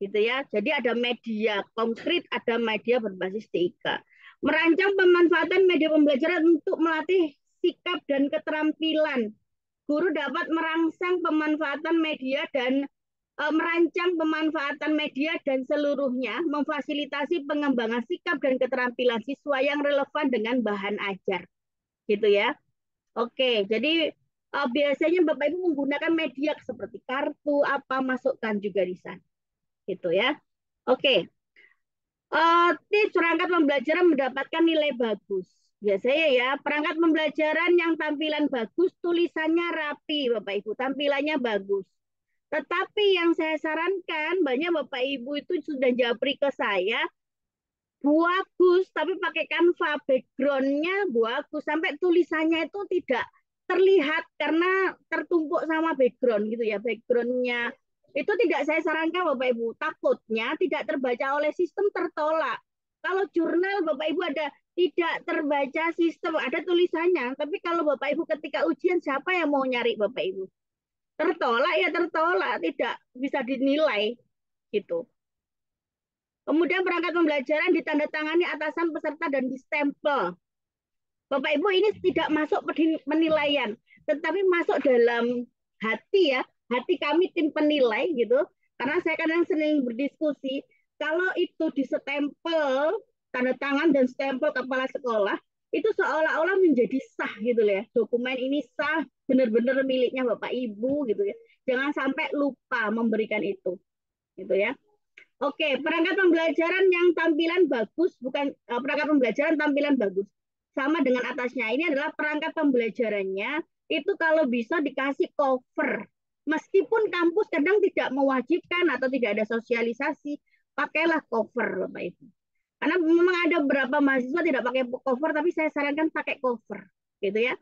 gitu ya. Jadi ada media konkret, ada media berbasis TIK. Merancang pemanfaatan media pembelajaran untuk melatih sikap dan keterampilan. Guru dapat merangsang pemanfaatan media dan merancang pemanfaatan media dan seluruhnya memfasilitasi pengembangan sikap dan keterampilan siswa yang relevan dengan bahan ajar. Gitu ya. Oke, jadi biasanya Bapak Ibu menggunakan media seperti kartu apa masukkan juga di sana. Gitu ya. Oke. Tips perangkat pembelajaran mendapatkan nilai bagus. Biasanya ya, perangkat pembelajaran yang tampilan bagus, tulisannya rapi, Bapak Ibu, tampilannya bagus. Tetapi yang saya sarankan, banyak Bapak Ibu itu sudah japri ke saya, bagus, tapi pakai Canva, backgroundnya bagus, sampai tulisannya itu tidak terlihat karena tertumpuk sama background gitu ya, backgroundnya itu tidak saya sarankan Bapak Ibu, takutnya tidak terbaca oleh sistem, tertolak. Kalau jurnal Bapak Ibu ada tidak terbaca sistem, ada tulisannya, tapi kalau Bapak Ibu ketika ujian siapa yang mau nyari Bapak Ibu? Tertolak ya tertolak, tidak bisa dinilai gitu. Kemudian perangkat pembelajaran ditandatangani atasan peserta dan distempel. Bapak Ibu ini tidak masuk penilaian, tetapi masuk dalam hati ya, hati kami tim penilai gitu. Karena saya kadang sering berdiskusi, kalau itu disestempel, tanda tangan dan stempel kepala sekolah, itu seolah-olah menjadi sah gitu ya. Dokumen ini sah, benar-benar miliknya Bapak Ibu gitu ya. Jangan sampai lupa memberikan itu, gitu ya. Oke, perangkat pembelajaran yang tampilan bagus, bukan perangkat pembelajaran tampilan bagus. Sama dengan atasnya, ini adalah perangkat pembelajarannya, itu kalau bisa dikasih cover. Meskipun kampus kadang tidak mewajibkan atau tidak ada sosialisasi, pakailah cover, Bapak Ibu. Karena memang ada beberapa mahasiswa tidak pakai cover, tapi saya sarankan pakai cover, gitu ya.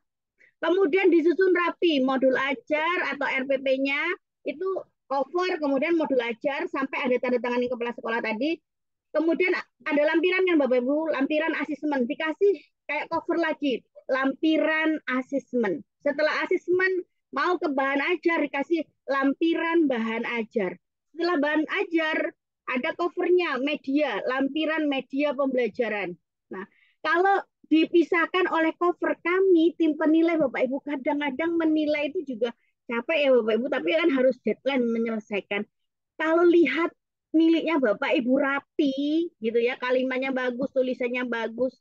Kemudian disusun rapi modul ajar atau RPP-nya itu cover, kemudian modul ajar sampai ada tanda tangan kepala sekolah tadi. Kemudian ada lampiran kan Bapak Ibu, lampiran asesmen dikasih kayak cover lagi, lampiran asesmen. Setelah asesmen mau ke bahan ajar dikasih lampiran bahan ajar. Setelah bahan ajar ada covernya media, lampiran media pembelajaran. Nah, kalau dipisahkan oleh cover, kami tim penilai Bapak Ibu kadang-kadang menilai itu juga capek ya Bapak Ibu, tapi kan harus deadline menyelesaikan. Kalau lihat miliknya Bapak Ibu rapi gitu ya, kalimatnya bagus, tulisannya bagus,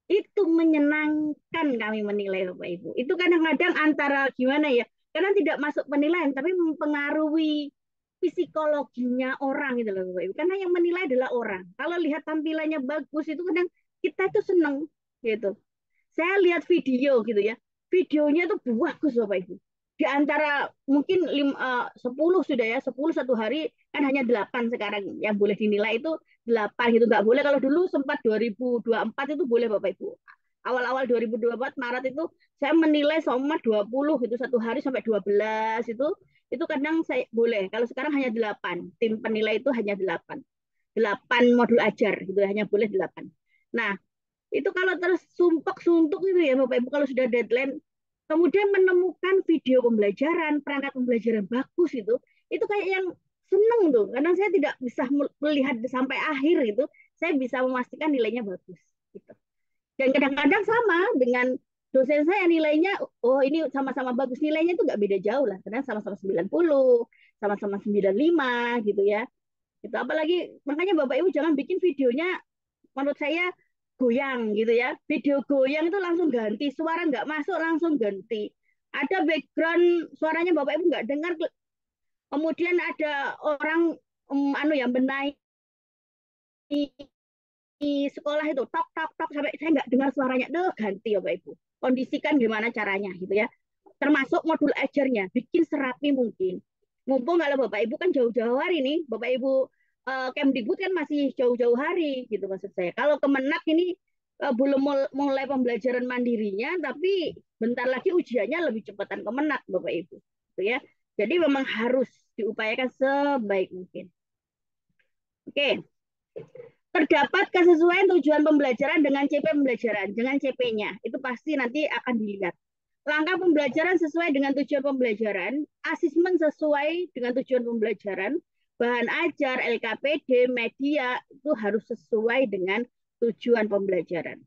itu menyenangkan kami menilai Bapak Ibu. Itu kadang-kadang antara gimana ya, karena tidak masuk penilaian tapi mempengaruhi psikologinya orang gitu loh Bapak Ibu. Karena yang menilai adalah orang. Kalau lihat tampilannya bagus itu kadang kita itu seneng gitu. Saya lihat video gitu ya. Videonya tuh bagus Bapak Ibu. Di antara mungkin 10 sudah ya, 10 satu hari kan hanya 8 sekarang yang boleh dinilai itu 8 gitu. Nggak boleh kalau dulu sempat 2024 itu boleh Bapak Ibu. Awal-awal 2024 Maret itu saya menilai sama 20 itu satu hari sampai 12 itu kadang saya boleh. Kalau sekarang hanya 8. Tim penilai itu hanya 8. 8 modul ajar gitu hanya boleh 8. Nah, Itu kalau terus sumpek suntuk itu ya Bapak Ibu, kalau sudah deadline kemudian menemukan video pembelajaran, perangkat pembelajaran bagus itu kayak yang seneng tuh. Karena saya tidak bisa melihat sampai akhir itu, saya bisa memastikan nilainya bagus gitu. Dan kadang-kadang sama dengan dosen saya nilainya, oh ini sama-sama bagus, nilainya itu nggak beda jauh lah, karena sama-sama 90, sama-sama 95 gitu ya. Itu apalagi makanya Bapak Ibu jangan bikin videonya menurut saya goyang gitu ya. Video goyang itu langsung ganti, suara nggak masuk langsung ganti. Ada background suaranya Bapak Ibu nggak dengar, kemudian ada orang anu yang benahi di sekolah itu tok tok tok sampai saya nggak dengar suaranya, deh ganti ya Bapak Ibu. Kondisikan gimana caranya gitu ya. Termasuk modul ajarnya, bikin serapi mungkin. Mumpung kalau Bapak Ibu kan jauh-jauh hari nih, Bapak Ibu Kemdikbud kan masih jauh-jauh hari gitu maksud saya. Kalau Kemenak ini belum mulai pembelajaran mandirinya, tapi bentar lagi ujiannya lebih cepatan Kemenak Bapak Ibu, gitu ya. Jadi memang harus diupayakan sebaik mungkin. Oke. Terdapat kesesuaian tujuan pembelajaran dengan CP pembelajaran, dengan CP-nya. Itu pasti nanti akan dilihat. Langkah pembelajaran sesuai dengan tujuan pembelajaran, asesmen sesuai dengan tujuan pembelajaran, bahan ajar, LKPD, media, itu harus sesuai dengan tujuan pembelajaran.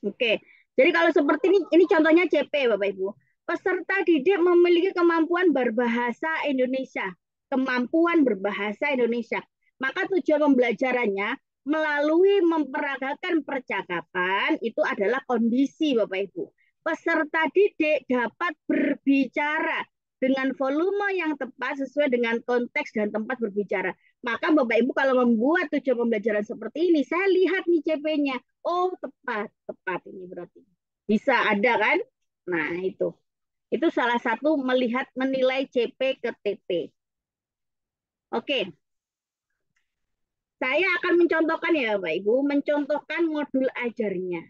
Oke, jadi kalau seperti ini contohnya CP Bapak Ibu. Peserta didik memiliki kemampuan berbahasa Indonesia. Kemampuan berbahasa Indonesia. Maka tujuan pembelajarannya melalui memperagakan percakapan itu adalah kondisi Bapak Ibu. Peserta didik dapat berbicara dengan volume yang tepat sesuai dengan konteks dan tempat berbicara. Maka Bapak Ibu kalau membuat tujuan pembelajaran seperti ini, saya lihat nih CP-nya. Oh, tepat ini berarti. Bisa ada kan? Nah, itu. Itu salah satu menilai CP ke TP. Oke. Saya akan mencontohkan ya, Bapak Ibu, mencontohkan modul ajarnya.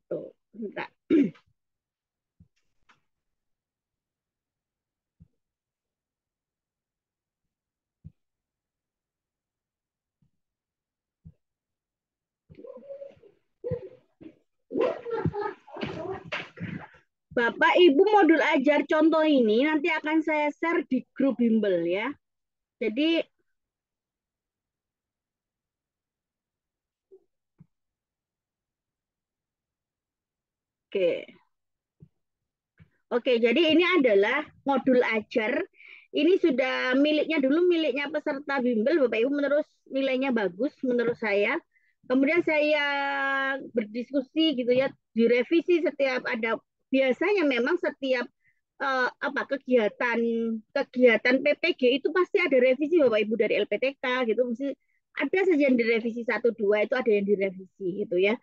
Tuh, bentar. Bapak Ibu modul ajar contoh ini nanti akan saya share di grup bimbel ya. Jadi oke. Oke, jadi ini adalah modul ajar. Ini sudah miliknya peserta bimbel, Bapak Ibu, menurut nilainya bagus menurut saya. Kemudian saya berdiskusi gitu ya, direvisi setiap ada, biasanya memang setiap kegiatan PPG itu pasti ada revisi Bapak Ibu dari LPTK gitu, mesti ada saja yang direvisi 1-2 itu ada yang direvisi gitu ya.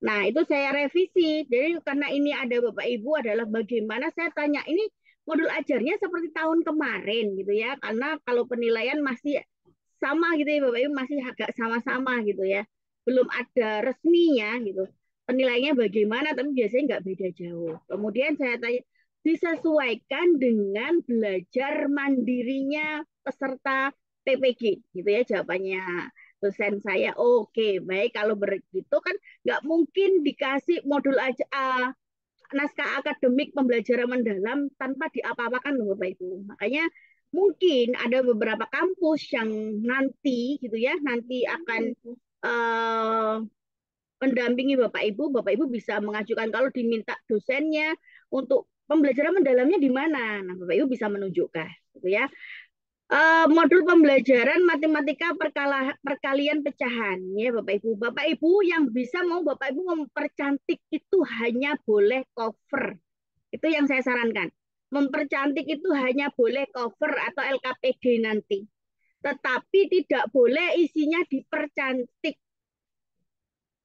Nah, itu saya revisi. Jadi karena ini ada Bapak Ibu adalah bagaimana saya tanya ini modul ajarnya seperti tahun kemarin gitu ya. Karena kalau penilaian masih sama gitu ya Bapak Ibu, masih agak sama-sama gitu ya. Belum ada resminya gitu. Penilaiannya bagaimana tapi biasanya nggak beda jauh. Kemudian saya tanya disesuaikan dengan belajar mandirinya peserta PPG gitu ya jawabannya dosen saya. Oke, baik kalau begitu kan nggak mungkin dikasih modul aja naskah akademik pembelajaran mendalam tanpa diapa-apakan loh Bapak Ibu. Makanya mungkin ada beberapa kampus yang nanti gitu ya, nanti akan mendampingi Bapak Ibu bisa mengajukan kalau diminta dosennya untuk pembelajaran mendalamnya di mana. Nah, Bapak Ibu bisa menunjukkan gitu ya. Modul pembelajaran matematika perkalian pecahan ya Bapak Ibu. Bapak Ibu yang bisa mau Bapak Ibu mempercantik itu hanya boleh cover. Itu yang saya sarankan. Mempercantik itu hanya boleh cover atau LKPD nanti. Tetapi tidak boleh isinya dipercantik.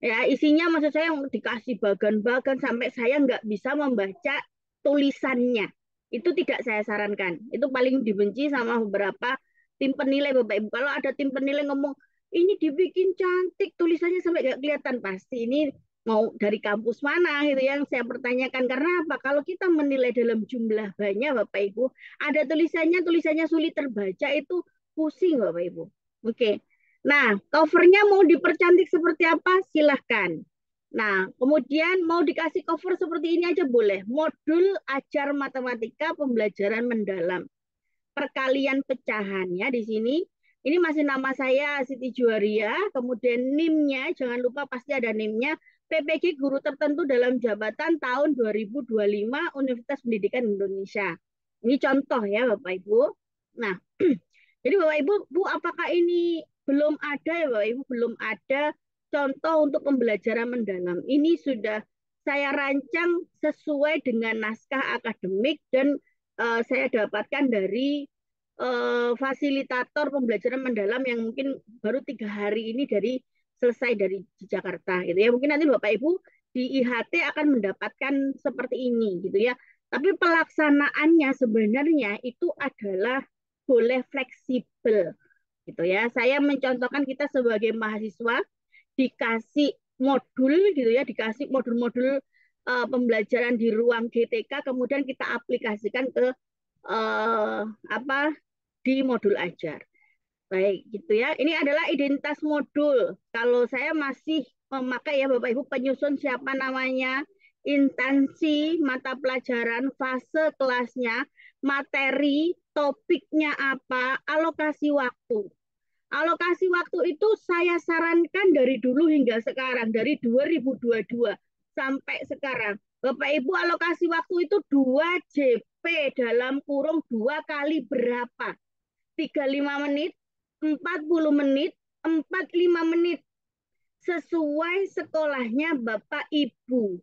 Ya, isinya maksud saya dikasih bagan-bagan sampai saya nggak bisa membaca tulisannya. Itu tidak saya sarankan. Itu paling dibenci sama beberapa tim penilai Bapak Ibu. Kalau ada tim penilai ngomong, ini dibikin cantik, tulisannya sampai nggak kelihatan. Pasti ini mau dari kampus mana gitu yang saya pertanyakan. Karena apa? Kalau kita menilai dalam jumlah banyak Bapak Ibu, ada tulisannya sulit terbaca, itu pusing Bapak Ibu. Oke. Nah, covernya mau dipercantik seperti apa? Silahkan. Nah, kemudian mau dikasih cover seperti ini aja boleh. Modul ajar matematika pembelajaran mendalam. Perkalian pecahannya di sini. Ini masih nama saya Siti Juwaria, kemudian NIM-nya, jangan lupa pasti ada NIM-nya, PPG guru tertentu dalam jabatan tahun 2025 Universitas Pendidikan Indonesia. Ini contoh ya Bapak Ibu. Nah, jadi Bapak Ibu, Bu, apakah ini belum ada ya Bapak Ibu? Belum ada contoh untuk pembelajaran mendalam. Ini sudah saya rancang sesuai dengan naskah akademik dan saya dapatkan dari fasilitator pembelajaran mendalam yang mungkin baru 3 hari ini selesai dari di Jakarta gitu ya. Mungkin nanti Bapak Ibu di IHT akan mendapatkan seperti ini gitu ya. Tapi pelaksanaannya sebenarnya itu adalah boleh fleksibel gitu ya. Saya mencontohkan kita sebagai mahasiswa dikasih modul gitu ya, dikasih modul-modul pembelajaran di ruang GTK, kemudian kita aplikasikan ke apa di modul ajar. Baik, gitu ya. Ini adalah identitas modul. Kalau saya masih memakai ya Bapak Ibu penyusun siapa namanya, instansi mata pelajaran, fase kelasnya, materi, topiknya apa, alokasi waktu. Alokasi waktu itu saya sarankan dari dulu hingga sekarang, dari 2022 sampai sekarang. Bapak Ibu alokasi waktu itu 2 JP dalam kurung 2 kali berapa? 35 menit, 40 menit, 45 menit. Sesuai sekolahnya Bapak Ibu.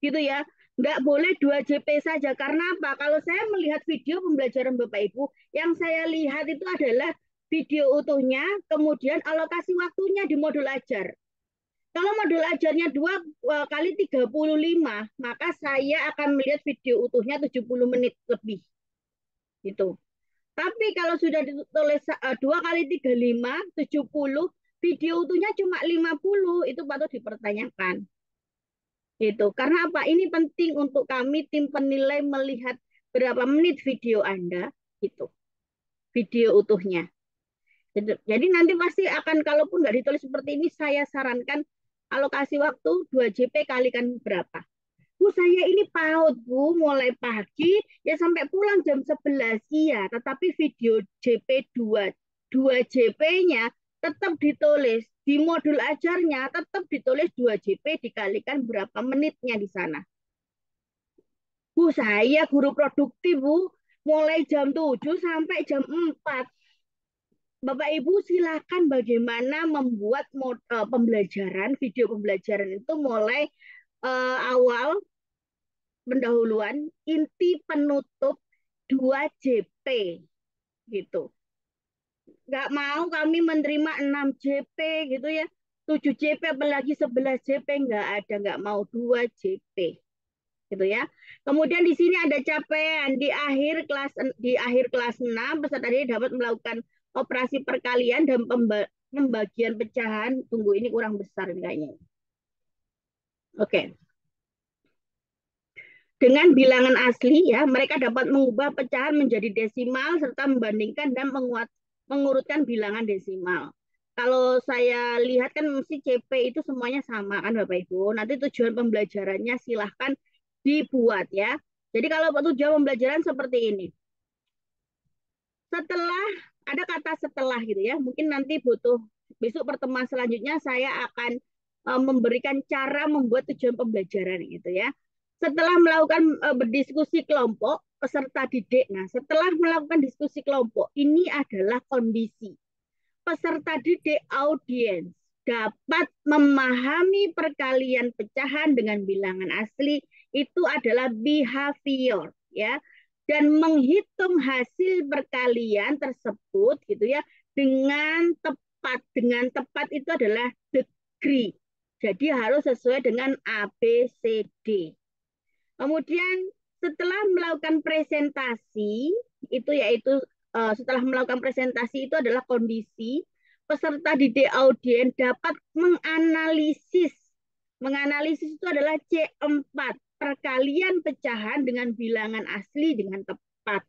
Gitu ya. Nggak boleh 2 JP saja. Karena apa? Kalau saya melihat video pembelajaran Bapak Ibu, yang saya lihat itu adalah video utuhnya, kemudian alokasi waktunya di modul ajar. Kalau modul ajarnya 2 kali 35, maka saya akan melihat video utuhnya 70 menit lebih. Gitu. Tapi kalau sudah ditulis 2 kali 35, 70, video utuhnya cuma 50, itu patut dipertanyakan. Itu. Karena apa? Ini penting untuk kami tim penilai melihat berapa menit video Anda, itu. Video utuhnya. Jadi nanti pasti akan, kalaupun nggak ditulis seperti ini, saya sarankan alokasi waktu 2 JP kalikan berapa. Bu, saya ini PAUD, Bu, mulai pagi ya sampai pulang jam 11. Iya, tetapi video JP 2 JP-nya tetap ditulis. Di modul ajarnya tetap ditulis 2 JP dikalikan berapa menitnya di sana. Bu, saya guru produktif, Bu, mulai jam 7 sampai jam 4. Bapak Ibu silakan bagaimana membuat pembelajaran, video pembelajaran itu mulai awal pendahuluan, inti, penutup, 2 JP gitu. Nggak mau kami menerima 6 JP gitu ya. 7 JP apalagi 11 JP nggak ada, nggak mau 2 JP gitu ya. Kemudian di sini ada capaian di akhir kelas 6 peserta didik dapat melakukan operasi perkalian dan pembagian pecahan. Tunggu, ini kurang besar kayaknya. Oke. Dengan bilangan asli ya, mereka dapat mengubah pecahan menjadi desimal serta membandingkan dan mengurutkan bilangan desimal. Kalau saya lihat kan mesti CP itu semuanya sama kan Bapak Ibu. Nanti tujuan pembelajarannya silahkan dibuat ya. Jadi kalau tujuan pembelajaran seperti ini. Setelah, ada kata setelah gitu ya. Mungkin nanti butuh, besok pertemuan selanjutnya saya akan memberikan cara membuat tujuan pembelajaran gitu ya. Setelah melakukan berdiskusi kelompok, peserta didik. Nah, setelah melakukan diskusi kelompok, ini adalah kondisi. Peserta didik audiens dapat memahami perkalian pecahan dengan bilangan asli, itu adalah behavior ya, dan menghitung hasil perkalian tersebut gitu ya dengan tepat. Dengan tepat itu adalah degree. Jadi harus sesuai dengan ABCD. Kemudian setelah melakukan presentasi, itu yaitu setelah melakukan presentasi itu adalah kondisi peserta didik audien dapat menganalisis. Menganalisis itu adalah C4, perkalian pecahan dengan bilangan asli dengan tepat.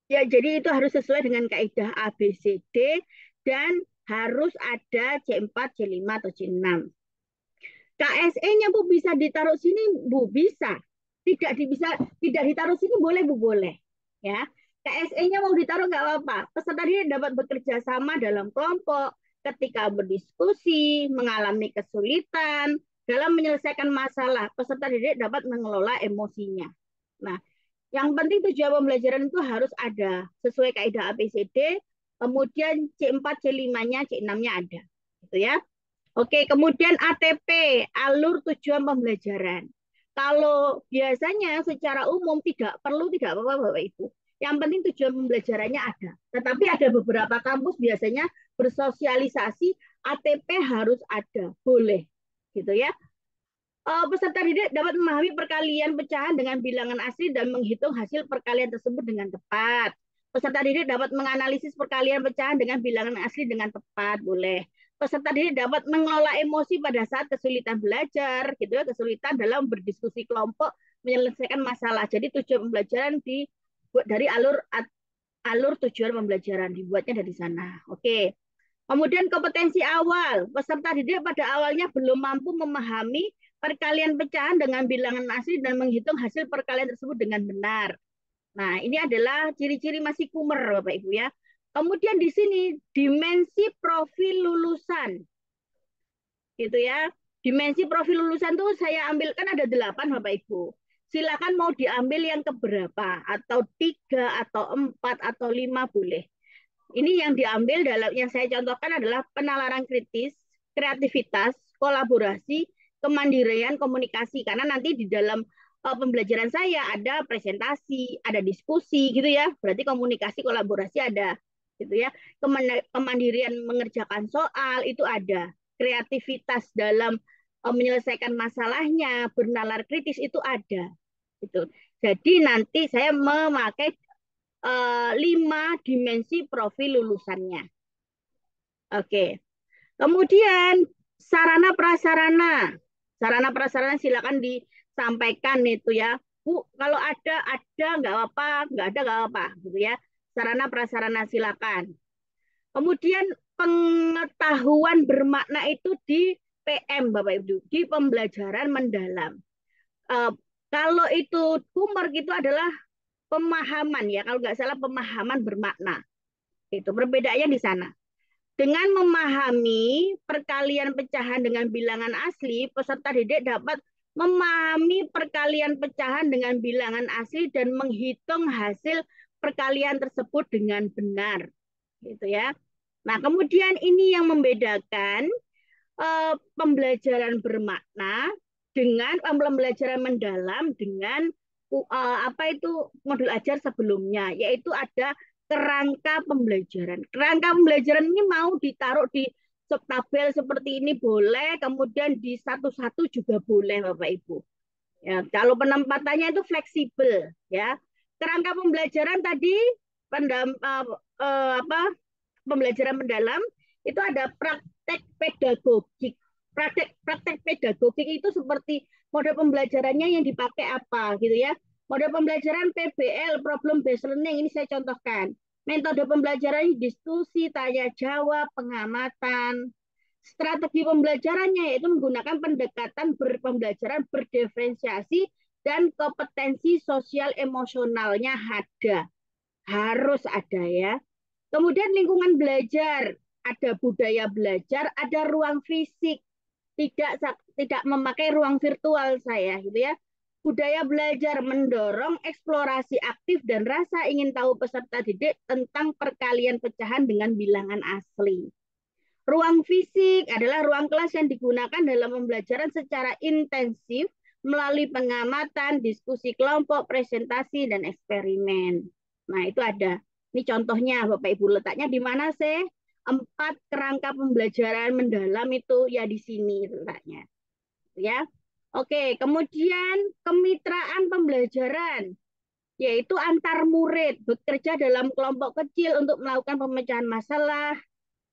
Ya, jadi itu harus sesuai dengan kaidah ABCD dan harus ada C4, C5 atau C6. KSE-nya Bu bisa ditaruh sini Bu, bisa. Tidak ditaruh sini boleh Bu, boleh. Ya. KSE-nya mau ditaruh nggak apa-apa. Peserta didik dapat bekerja sama dalam kelompok ketika berdiskusi, mengalami kesulitan dalam menyelesaikan masalah. Peserta didik dapat mengelola emosinya. Nah, yang penting tujuan pembelajaran itu harus ada sesuai kaidah ABCD, kemudian C4, C5-nya, C6-nya ada. Gitu ya. Oke, kemudian ATP, alur tujuan pembelajaran. Kalau biasanya secara umum tidak apa-apa Bapak Ibu. Yang penting tujuan pembelajarannya ada. Tetapi ada beberapa kampus biasanya bersosialisasi ATP harus ada, boleh. Gitu ya. Peserta didik dapat memahami perkalian pecahan dengan bilangan asli dan menghitung hasil perkalian tersebut dengan tepat. Peserta didik dapat menganalisis perkalian pecahan dengan bilangan asli dengan tepat, boleh. Peserta didik dapat mengelola emosi pada saat kesulitan belajar, gitu ya, kesulitan dalam berdiskusi kelompok, menyelesaikan masalah. Jadi tujuan pembelajaran dibuat dari alur tujuan pembelajaran, dibuatnya dari sana. Oke. Kemudian kompetensi awal, peserta didik pada awalnya belum mampu memahami perkalian pecahan dengan bilangan asli dan menghitung hasil perkalian tersebut dengan benar. Nah, ini adalah ciri-ciri masih kumer, Bapak Ibu ya. Kemudian di sini dimensi profil lulusan, gitu ya. Dimensi profil lulusan tuh saya ambilkan ada 8, Bapak Ibu. Silakan mau diambil yang keberapa, atau 3, atau 4, atau 5 boleh. Ini yang diambil dalam yang saya contohkan adalah penalaran kritis, kreativitas, kolaborasi, kemandirian, komunikasi. Karena nanti di dalam pembelajaran saya ada presentasi, ada diskusi gitu ya. Berarti komunikasi, kolaborasi ada gitu ya. Kemandirian mengerjakan soal itu ada. Kreativitas dalam menyelesaikan masalahnya, bernalar kritis itu ada. Gitu. Jadi nanti saya memakai 5 dimensi profil lulusannya. Oke. Kemudian sarana prasarana. Sarana prasarana silakan disampaikan itu ya. Bu, kalau ada nggak apa, nggak ada nggak apa, gitu ya. Sarana prasarana silakan. Kemudian pengetahuan bermakna itu di PM Bapak Ibu, di pembelajaran mendalam. Kalau itu homework itu adalah pemahaman ya, kalau nggak salah pemahaman bermakna. Itu perbedaannya di sana. Dengan memahami perkalian pecahan dengan bilangan asli, peserta didik dapat memahami perkalian pecahan dengan bilangan asli dan menghitung hasil perkalian tersebut dengan benar. Gitu ya. Nah, kemudian ini yang membedakan pembelajaran bermakna dengan pembelajaran mendalam dengan apa itu modul ajar sebelumnya, yaitu ada kerangka pembelajaran. Kerangka pembelajaran ini mau ditaruh di tabel seperti ini boleh, kemudian di satu-satu juga boleh Bapak Ibu. Ya, kalau penempatannya itu fleksibel ya. Kerangka pembelajaran tadi pembelajaran mendalam itu ada praktek pedagogik. Praktek pedagogik itu seperti model pembelajarannya yang dipakai apa gitu ya. Model pembelajaran PBL, problem based learning, ini saya contohkan. Metode pembelajaran diskusi, tanya jawab, pengamatan. Strategi pembelajarannya yaitu menggunakan pendekatan pembelajaran berdiferensiasi dan kompetensi sosial emosionalnya ada. Harus ada ya. Kemudian lingkungan belajar, ada budaya belajar, ada ruang fisik. Tidak memakai ruang virtual saya gitu ya. Budaya belajar mendorong eksplorasi aktif dan rasa ingin tahu peserta didik tentang perkalian pecahan dengan bilangan asli. Ruang fisik adalah ruang kelas yang digunakan dalam pembelajaran secara intensif melalui pengamatan, diskusi kelompok, presentasi, dan eksperimen. Nah, itu ada. Ini contohnya Bapak Ibu, letaknya di mana sih? 4 kerangka pembelajaran mendalam itu ya di sini letaknya. Ya. Oke, kemudian kemitraan pembelajaran yaitu antar murid bekerja dalam kelompok kecil untuk melakukan pemecahan masalah,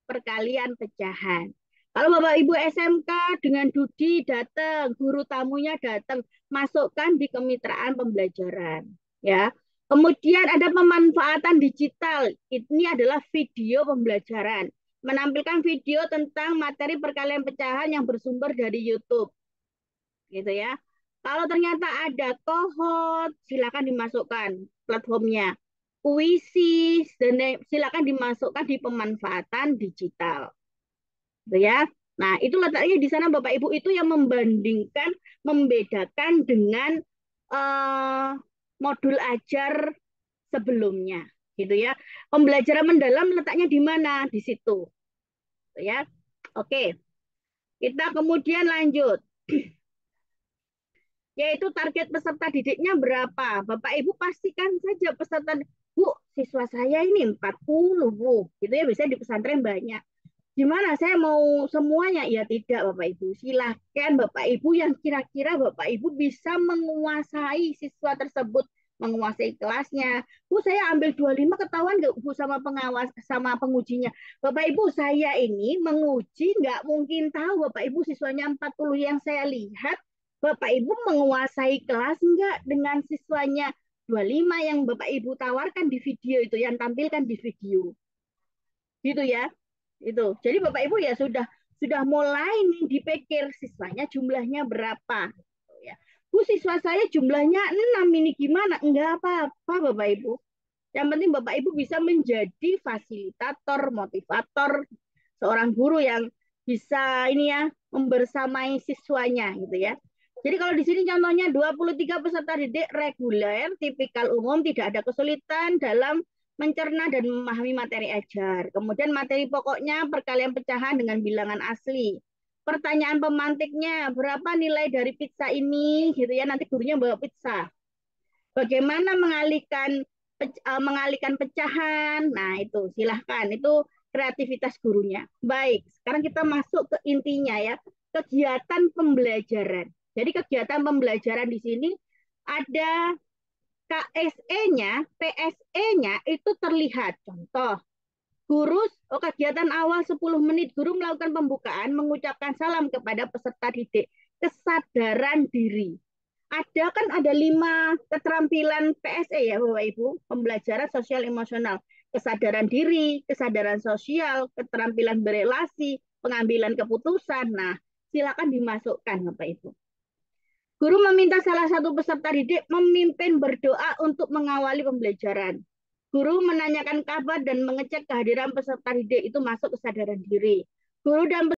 perkalian pecahan. Kalau Bapak Ibu SMK dengan Dudi datang, guru tamunya datang, masukkan di kemitraan pembelajaran, ya. Kemudian ada pemanfaatan digital. Ini adalah video pembelajaran. Menampilkan video tentang materi perkalian pecahan yang bersumber dari YouTube. gitu ya. Kalau ternyata ada Kohot, silakan dimasukkan platformnya. Puisi, dan silakan dimasukkan di pemanfaatan digital. Gitu ya. Nah, itu letaknya di sana Bapak Ibu, itu yang membandingkan, membedakan dengan eh, modul ajar sebelumnya, gitu ya. Pembelajaran mendalam letaknya di mana? Di situ, gitu ya. Oke, kita kemudian lanjut, yaitu target peserta didiknya berapa. Bapak Ibu pastikan saja peserta, Bu, siswa saya ini 40, Bu. Gitu ya, biasanya di pesantren banyak. Gimana saya mau semuanya? Ya tidak Bapak Ibu. Silahkan Bapak Ibu yang kira-kira Bapak Ibu bisa menguasai siswa tersebut, menguasai kelasnya. Bu, saya ambil 25, ketahuan nggak Bu sama pengawas, sama pengujinya. Bapak Ibu, saya ini menguji nggak mungkin tahu Bapak Ibu siswanya 40 yang saya lihat. Bapak Ibu menguasai kelas nggak dengan siswanya 25 yang Bapak Ibu tawarkan di video itu, yang tampilkan di video. Gitu ya. Itu. Jadi Bapak Ibu ya sudah mulai nih dipikir siswanya jumlahnya berapa. Ya. Bu, siswa saya jumlahnya 6, ini gimana? Enggak apa-apa Bapak Ibu. Yang penting Bapak Ibu bisa menjadi fasilitator, motivator, seorang guru yang bisa ini ya, membersamai siswanya gitu ya. Jadi kalau di sini contohnya 23 peserta didik reguler, tipikal umum, tidak ada kesulitan dalam mencerna dan memahami materi ajar. Kemudian materi pokoknya perkalian pecahan dengan bilangan asli. Pertanyaan pemantiknya, berapa nilai dari pizza ini gitu ya, nanti gurunya bawa pizza. Bagaimana mengalihkan pecahan. Nah, itu silahkan. Itu kreativitas gurunya. Baik, sekarang kita masuk ke intinya ya. Kegiatan pembelajaran. Jadi kegiatan pembelajaran di sini ada KSE-nya, PSE-nya itu terlihat. Contoh, guru kegiatan awal 10 menit, guru melakukan pembukaan, mengucapkan salam kepada peserta didik. Kesadaran diri. Ada 5 keterampilan PSE ya Bapak Ibu, pembelajaran sosial emosional, kesadaran diri, kesadaran sosial, keterampilan berelasi, pengambilan keputusan. Nah, silakan dimasukkan Bapak Ibu. Guru meminta salah satu peserta didik memimpin berdoa untuk mengawali pembelajaran. Guru menanyakan kabar dan mengecek kehadiran peserta didik, itu masuk kesadaran diri. Guru dan